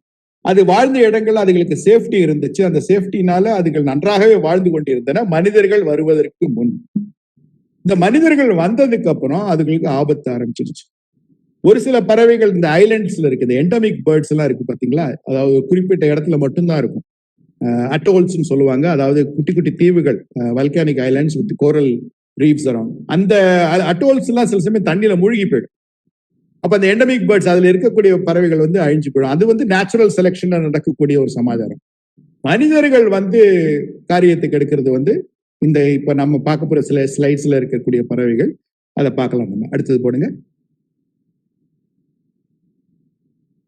அது வாழ்ந்த இடங்கள் அதுகளுக்கு சேஃப்டி இருந்துச்சு. அந்த சேஃப்டினால அதுகள் நன்றாகவே வாழ்ந்து கொண்டிருந்தன மனிதர்கள் வருவதற்கு முன். இந்த மனிதர்கள் வந்ததுக்கு அப்புறம் அதுகளுக்கு ஆபத்து ஆரம்பிச்சிருச்சு. ஒரு சில பறவைகள் இந்த ஐலண்ட்ஸ்ல இருக்குது, எண்டமிக் பேர்ட்ஸ் எல்லாம் இருக்கு பாத்தீங்களா, அதாவது குறிப்பிட்ட இடத்துல மட்டும்தான் இருக்கும். அட்டோல்ஸ் சொல்லுவாங்க, அதாவது குட்டி குட்டி தீவுகள், volcanic islands with coral reefs around. அந்த அட்டோல்ஸ் எல்லாம் சில சமயம் தண்ணியில மூழ்கி போயிடும். அப்ப அந்த எண்டமிக் பேர்ட்ஸ், அதுல இருக்கக்கூடிய பறவைகள் வந்து அழிஞ்சு போயிடும். அது வந்து நேச்சுரல் செலெக்ஷன்ல நடக்கக்கூடிய ஒரு சமாச்சாரம். மனிதர்கள் வந்து காரியத்துக்கு எடுக்கிறது வந்து இந்த இப்ப நம்ம பார்க்க போற சில ஸ்லைட்ஸ்ல இருக்கக்கூடிய பறவைகள். அதை பார்க்கலாம். நம்ம அடுத்தது போடுங்க.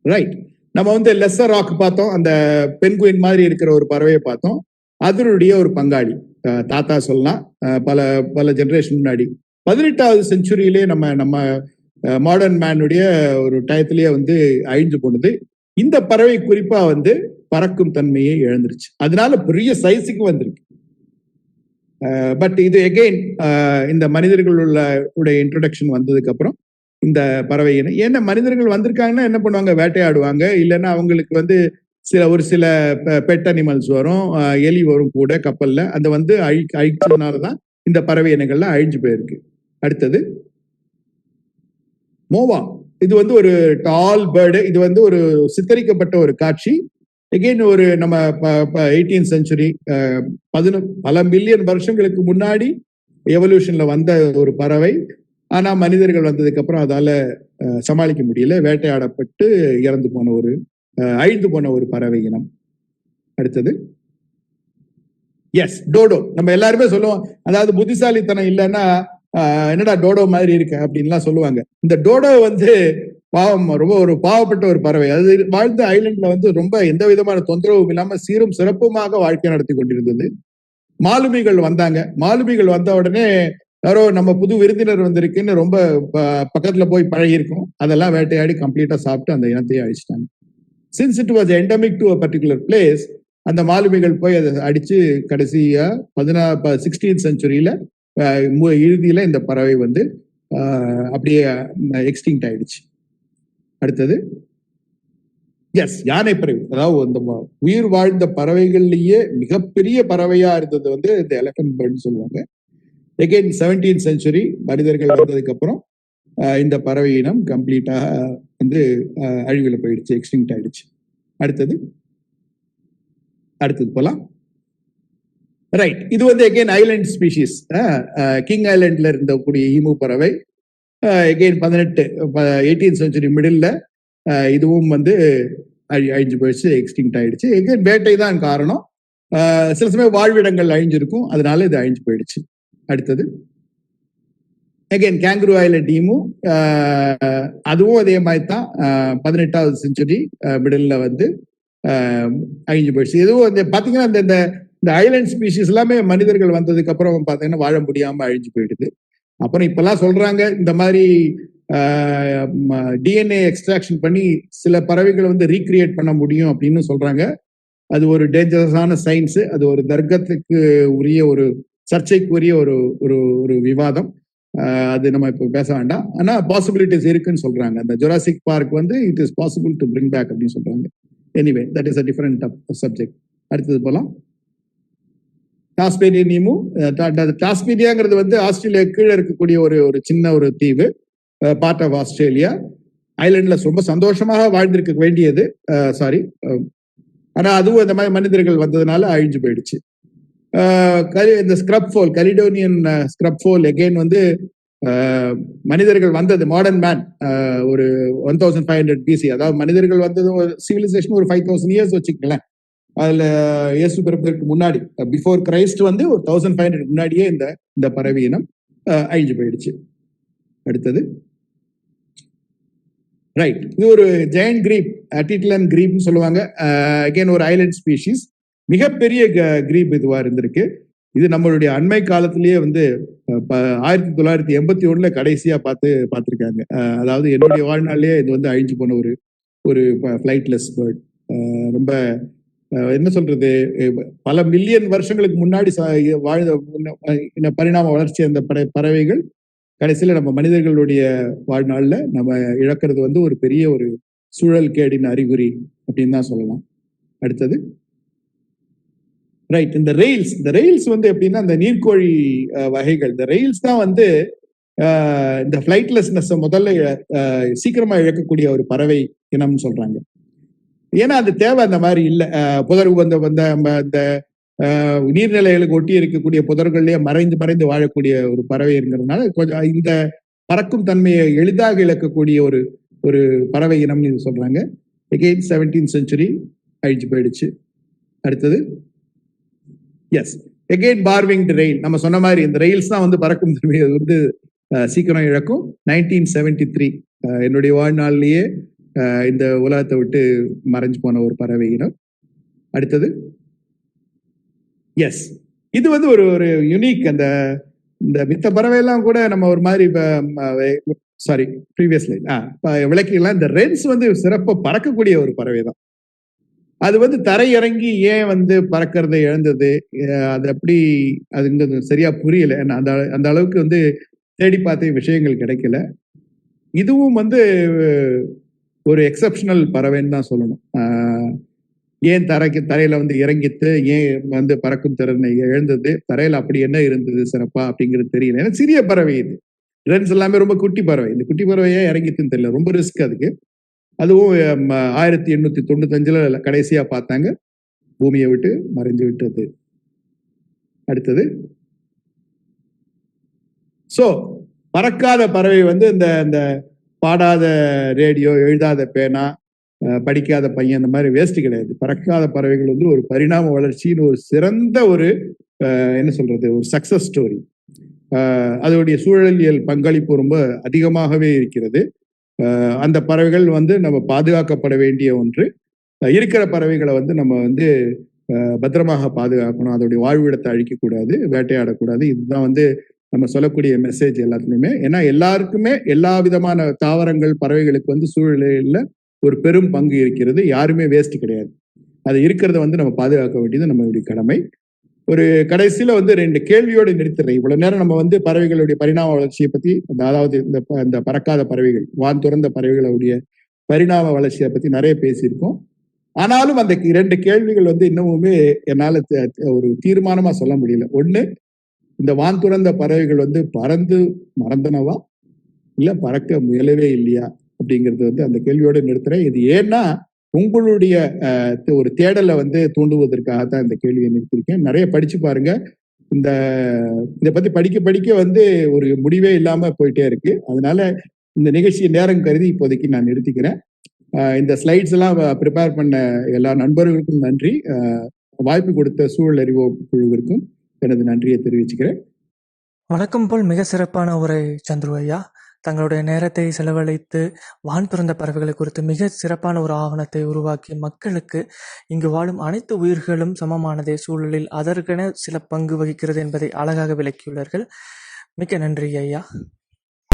ரைட். நம்ம வந்து லெஸ்ஸர் ராக் பார்த்தோம், அந்த பென்குயின் மாதிரி இருக்கிற ஒரு பறவையை பார்த்தோம். அதனுடைய ஒரு பங்காளி தாத்தா சொல்லலாம், பல பல ஜெனரேஷன் முன்னாடி 18வது செஞ்சுரியிலே நம்ம மாடர்ன் மேனுடைய ஒரு டயத்திலேயே வந்து அழிஞ்சு போனது. இந்த பறவை குறிப்பா வந்து பறக்கும் தன்மையை இழந்துருச்சு, அதனால பெரிய சைஸுக்கு வந்திருக்கு. பட் இது எகெயின் இந்த மனிதர்களுடைய இன்ட்ரோடக்ஷன் வந்ததுக்கு அப்புறம் இந்த பறவை ஏன்னா மனிதர்கள் வந்திருக்காங்கன்னா என்ன பண்ணுவாங்க, வேட்டையாடுவாங்க. இல்லைன்னா அவங்களுக்கு வந்து ஒரு சில பெட் அனிமல்ஸ் வரும், எலி வரும் கூட கப்பல்ல. அந்த வந்து அழிச்சதுனாலதான் இந்த பறவை இனங்கள்லாம் அழிஞ்சு போயிருக்கு. அடுத்தது மோவா. இது வந்து ஒரு டால் பேர்டு. இது வந்து ஒரு சித்தரிக்கப்பட்ட ஒரு காட்சி. எகெயின் ஒரு நம்ம 18th செஞ்சுரி பல மில்லியன் வருஷங்களுக்கு முன்னாடி எவல்யூஷன்ல வந்த ஒரு பறவை. ஆனா மனிதர்கள் வந்ததுக்கு அப்புறம் அதால சமாளிக்க முடியல, வேட்டையாடப்பட்டு இறந்து போன ஒரு அழிந்து போன ஒரு பறவை இனம். அடுத்தது எஸ், டோடோ. நம்ம எல்லாருமே சொல்லுவோம், அதாவது புத்திசாலித்தனம் இல்லைன்னா என்னடா டோடோ மாதிரி இருக்கு அப்படின்லாம் சொல்லுவாங்க. இந்த டோடோ வந்து பாவம், ரொம்ப ஒரு பாவப்பட்ட ஒரு பறவை. அது வாழ்ந்த ஐலண்ட்ல வந்து ரொம்ப எந்த விதமான தொந்தரவும் இல்லாம சீரும் சிறப்புமாக வாழ்க்கை நடத்தி கொண்டிருந்தது. மாலுமிகள் வந்தாங்க. மாலுமிகள் வந்த உடனே யாரோ நம்ம புது விருந்தினர் வந்திருக்குன்னு ரொம்ப பக்கத்துல போய் பழகி இருக்கும். அதெல்லாம் வேட்டையாடி கம்ப்ளீட்டா சாப்பிட்டு அந்த இனத்தையே அழிச்சிட்டாங்க. Since it was endemic to a particular place, அந்த மாலுமிகள் போய் அதை அடிச்சு கடைசியா 16th செஞ்சுரியில இறுதியில இந்த பறவை வந்து அப்படியே எக்ஸ்டிங்க்ட் ஆயிடுச்சு. அடுத்தது எஸ், யானை பறவை. அதாவது இந்த உயிர் வாழ்ந்த பறவைகள்லயே மிகப்பெரிய பறவையா இருந்தது வந்து இந்த எலஃபன்ட் பேர்ட்னு சொல்லுவாங்க. எகெயின் 17th செஞ்சுரி மனிதர்கள் வந்ததுக்கு அப்புறம் இந்த பறவை இனம் கம்ப்ளீட்டா வந்து அழிவுல போயிடுச்சு, எக்ஸ்டிங்க்ட் ஆயிடுச்சு. அடுத்தது போலாம். ரைட், இது வந்து எகெயின் ஐலண்ட் ஸ்பீஷிஸ். கிங் ஐலண்ட்ல இருந்தக்கூடிய ஈமு பறவை. எகெயின் 18th செஞ்சுரி மிடில் இதுவும் வந்து அழிஞ்சு போயிடுச்சு, எக்ஸ்டிங்க்ட் ஆயிடுச்சு. எகெயின் வேட்டை தான் காரணம். சில சமயம் வாழ்விடங்கள் அழிஞ்சிருக்கும், அதனால இது அழிஞ்சு போயிடுச்சு. அடுத்தது அகைன் கேங்குரு ஐலண்ட் ஈமு. அதுவும் அதே மாதிரி தான் 18th செஞ்சுரி மிடில் வந்து அழிஞ்சு போயிடுச்சு. இதுவும் வந்து பாத்தீங்கன்னா இந்த ஐலண்ட் ஸ்பீஷிஸ் எல்லாமே மனிதர்கள் வந்ததுக்கு அப்புறம் பாத்தீங்கன்னா வாழ முடியாம அழிஞ்சு போயிடுது. அப்புறம் இப்பெல்லாம் சொல்றாங்க இந்த மாதிரி டிஎன்ஏ எக்ஸ்ட்ராக்ஷன் பண்ணி சில பறவைகளை வந்து ரீக்ரியேட் பண்ண முடியும் அப்படின்னு சொல்றாங்க. அது ஒரு டேஞ்சரஸான சயின்ஸ். அது ஒரு தர்க்கத்துக்கு உரிய ஒரு சர்ச்சைக்குரிய ஒரு விவாதம். அது நம்ம இப்போ பேச வேண்டாம். ஆனா பாசிபிலிட்டிஸ் இருக்குன்னு சொல்றாங்க. அந்த ஜுராசிக் பார்க் வந்து it is possible to bring back அப்படின்னு சொல்றாங்க. Anyway that is a different subject. அடுத்தது போலாம். Tasmanian emu. டாஸ்மேனியாங்கிறது வந்து ஆஸ்திரேலியா கீழே இருக்கக்கூடிய ஒரு சின்ன ஒரு தீவு, பார்ட் ஆஃப் ஆஸ்திரேலியா. ஐலண்ட்ல ரொம்ப சந்தோஷமாக வாழ்ந்திருக்க வேண்டியது, சாரி, ஆனா அதுவும் இந்த மாதிரி மனிதர்கள் வந்ததுனால அழிஞ்சு போயிடுச்சு. இந்த ஸ்க்ரப்ஃபோல், கலிடோனியன் ஸ்க்ரப்ஃபோல் எகெயின் வந்து மனிதர்கள் வந்தது, மாடர்ன் மேன் ஒரு 1500 BC, அதாவது மனிதர்கள் வந்தது சிவிலைசேஷன் ஒரு 5000 இயர்ஸ் வச்சுக்கலாம். அதுல இயேசு பிறப்பதற்கு முன்னாடி, பிஃபோர் கிரைஸ்ட் வந்து ஒரு 1500 முன்னாடியே இந்த பறவை இனம் அழிஞ்சு போயிடுச்சு. அடுத்தது ரைட், இது ஒரு ஜெயண்ட் கிரீப், அட்டிட்லன் கிரீப்னு சொல்லுவாங்க. அகைன் ஒரு ஐலண்ட் ஸ்பீஷிஸ். மிகப்பெரிய கிரீப் இதுவா இருந்திருக்கு. இது நம்மளுடைய அண்மை காலத்திலேயே வந்து 1981 கடைசியா பார்த்திருக்காங்க. அதாவது என்னுடைய வாழ்நாளிலேயே இது வந்து அழிஞ்சு போன ஒரு ஃபிளைட்லெஸ் பேர்ட். ரொம்ப என்ன சொல்றது, பல மில்லியன் வருஷங்களுக்கு முன்னாடி வாழ்ந்த பரிணாம வளர்ச்சி அந்த பறவைகள் கடைசியில நம்ம மனிதர்களுடைய வாழ்நாள்ல நம்ம இழக்கிறது வந்து ஒரு பெரிய ஒரு சூழல் கேடின் அறிகுறி அப்படின்னு தான் சொல்லலாம். அடுத்தது ரைட், இந்த ரெயில்ஸ் வந்து எப்படின்னா இந்த நீர்க்கோழி வகைகள். இந்த ரெயில்ஸ் தான் வந்து இந்த ஃபிளைட்லெஸ்னஸ் முதல்ல சீக்கிரமா இழக்கக்கூடிய ஒரு பறவை இனம்னு சொல்றாங்க. ஏன்னா அது தேவை அந்த மாதிரி இல்லை. புதர் இந்த நீர்நிலைகளுக்கு ஒட்டி இருக்கக்கூடிய புதர்கள்லயே மறைந்து வாழக்கூடிய ஒரு பறவை இருக்கிறதுனால கொஞ்சம் இந்த பறக்கும் தன்மையை எளிதாக இழக்கக்கூடிய ஒரு பறவை இனம்னு இது சொல்றாங்க. எகெயின் 17th செஞ்சுரி அழிஞ்சு போயிடுச்சு. அடுத்தது எஸ், எகெயின் பார்விங்டு ரெயில். நம்ம சொன்ன மாதிரி இந்த ரெயில்ஸ் தான் வந்து பறக்கும் தன்மையை வந்து சீக்கிரம் இழக்கும். 1973 என்னுடைய வாழ்நாள்லயே இந்த உலகத்தை விட்டு மறைஞ்சு போன ஒரு பறவை இனம். அடுத்தது எஸ், இது வந்து ஒரு யூனிக். இந்த மித்த பறவை எல்லாம் கூட நம்ம ஒரு மாதிரி சாரி ப்ரீவியஸ்ல விளக்கிலாம். இந்த ரென்ஸ் வந்து சிறப்பா பறக்கக்கூடிய ஒரு பறவை தான். அது வந்து தரையிறங்கி ஏன் வந்து பறக்கிறத இழந்தது, அது எப்படி, அது சரியா புரியல. அந்த அளவுக்கு வந்து தேடி பார்த்த விஷயங்கள் கிடைக்கல. இதுவும் வந்து ஒரு எக்ஸப்ஷனல் பறவைன்னு தான் சொல்லணும். ஏன் தரையில வந்து இறங்கித்து ஏன் வந்து பறக்கும் திறனை இழந்தது, தரையில அப்படி என்ன இருந்தது சிறப்பா அப்படிங்கிறது தெரியல. ஏன்னா சிறிய பறவை இது. ரென்ஸ் எல்லாமே ரொம்ப குட்டி பறவை. இந்த குட்டி பறவை ஏன் இறங்கித்துன்னு தெரியல. ரொம்ப ரிஸ்க் அதுக்கு. அதுவும் 1895ல கடைசியா பார்த்தாங்க. பூமியை விட்டு மறைஞ்சு விட்டது. அடுத்தது சோ பறக்காத பறவை வந்து இந்த பாடாத ரேடியோ, எழுதாத பேனா, படிக்காத பையன், இந்த மாதிரி வேஸ்ட் கிடையாது. பறக்காத பறவைகள் வந்து ஒரு பரிணாம வளர்ச்சின்னு ஒரு சிறந்த ஒரு என்ன சொல்றது, ஒரு சக்சஸ் ஸ்டோரி. அதோடைய சூழலியல் பங்களிப்பு ரொம்ப அதிகமாகவே இருக்கிறது. அந்த பறவைகள் வந்து நம்ம பாதுகாக்கப்பட வேண்டிய ஒன்று. இருக்கிற பறவைகளை வந்து நம்ம வந்து பத்திரமாக பாதுகாக்கணும். அதோடைய வாழ்விடத்தை அழிக்கக்கூடாது, வேட்டையாடக்கூடாது. இதுதான் வந்து நம்ம சொல்லக்கூடிய மெசேஜ் எல்லாத்துலயுமே. ஏன்னா எல்லாருக்குமே எல்லா விதமான தாவரங்கள், பறவைகளுக்கு வந்து சூழலில் ஒரு பெரும் பங்கு இருக்கிறது. யாருமே வேஸ்ட் கிடையாது. அது இருக்கிறத வந்து நம்ம பாதுகாக்க வேண்டியது நம்மளுடைய கடமை. ஒரு கடைசியில வந்து 2 கேள்வியோடு நிறுத்துறேன். இவ்வளவு நேரம் நம்ம வந்து பறவைகளுடைய பரிணாம வளர்ச்சியை பத்தி, அதாவது இந்த பறக்காத பறவைகள், வான் துறந்த பறவைகளுடைய பரிணாம வளர்ச்சியை பத்தி நிறைய பேசியிருக்கோம். ஆனாலும் அந்த 2 கேள்விகள் வந்து இன்னமுமே என்னால ஒரு தீர்மானமா சொல்ல முடியல. ஒண்ணு, இந்த வான் துறந்த பறவைகள் வந்து பறந்து மறந்தனவா, இல்ல பறக்க முயலவே இல்லையா அப்படிங்கிறது வந்து அந்த கேள்வியோட நிறுத்துறேன். இது ஏன்னா உங்களுடைய ஒரு தேடலை வந்து தூண்டுவதற்காகத்தான் இந்த கேள்வியை நிறுத்திருக்கேன். நிறைய படிச்சு பாருங்க. இதை பத்தி படிக்க படிக்க வந்து ஒரு முடிவே இல்லாம போயிட்டே இருக்கு. அதனால இந்த நிகழ்ச்சியை நேரம் கருதி இப்போதைக்கு நான் நிறுத்திக்கிறேன். இந்த ஸ்லைட்ஸ் எல்லாம் ப்ரிப்பேர் பண்ண எல்லா நண்பர்களுக்கும் நன்றி. வாய்ப்பு கொடுத்த சூழல் அறிவோம் குழுவிற்கும் எனது நன்றியை தெரிவிச்சுக்கிறேன். வழக்கம் போல் மிக சிறப்பான உரை சந்துரு ஐயா. தங்களுடைய நேரத்தை செலவழித்து வான் துறந்த பறவைகளை குறித்து மிக சிறப்பான ஒரு ஆவணத்தை உருவாக்கி மக்களுக்கு இங்கு வாழும் அனைத்து உயிர்களும் சமமானதே, சூழலில் அதற்கென சில பங்கு வகிக்கிறது என்பதை அழகாக விளக்கியுள்ளார்கள். மிக்க நன்றி ஐயா.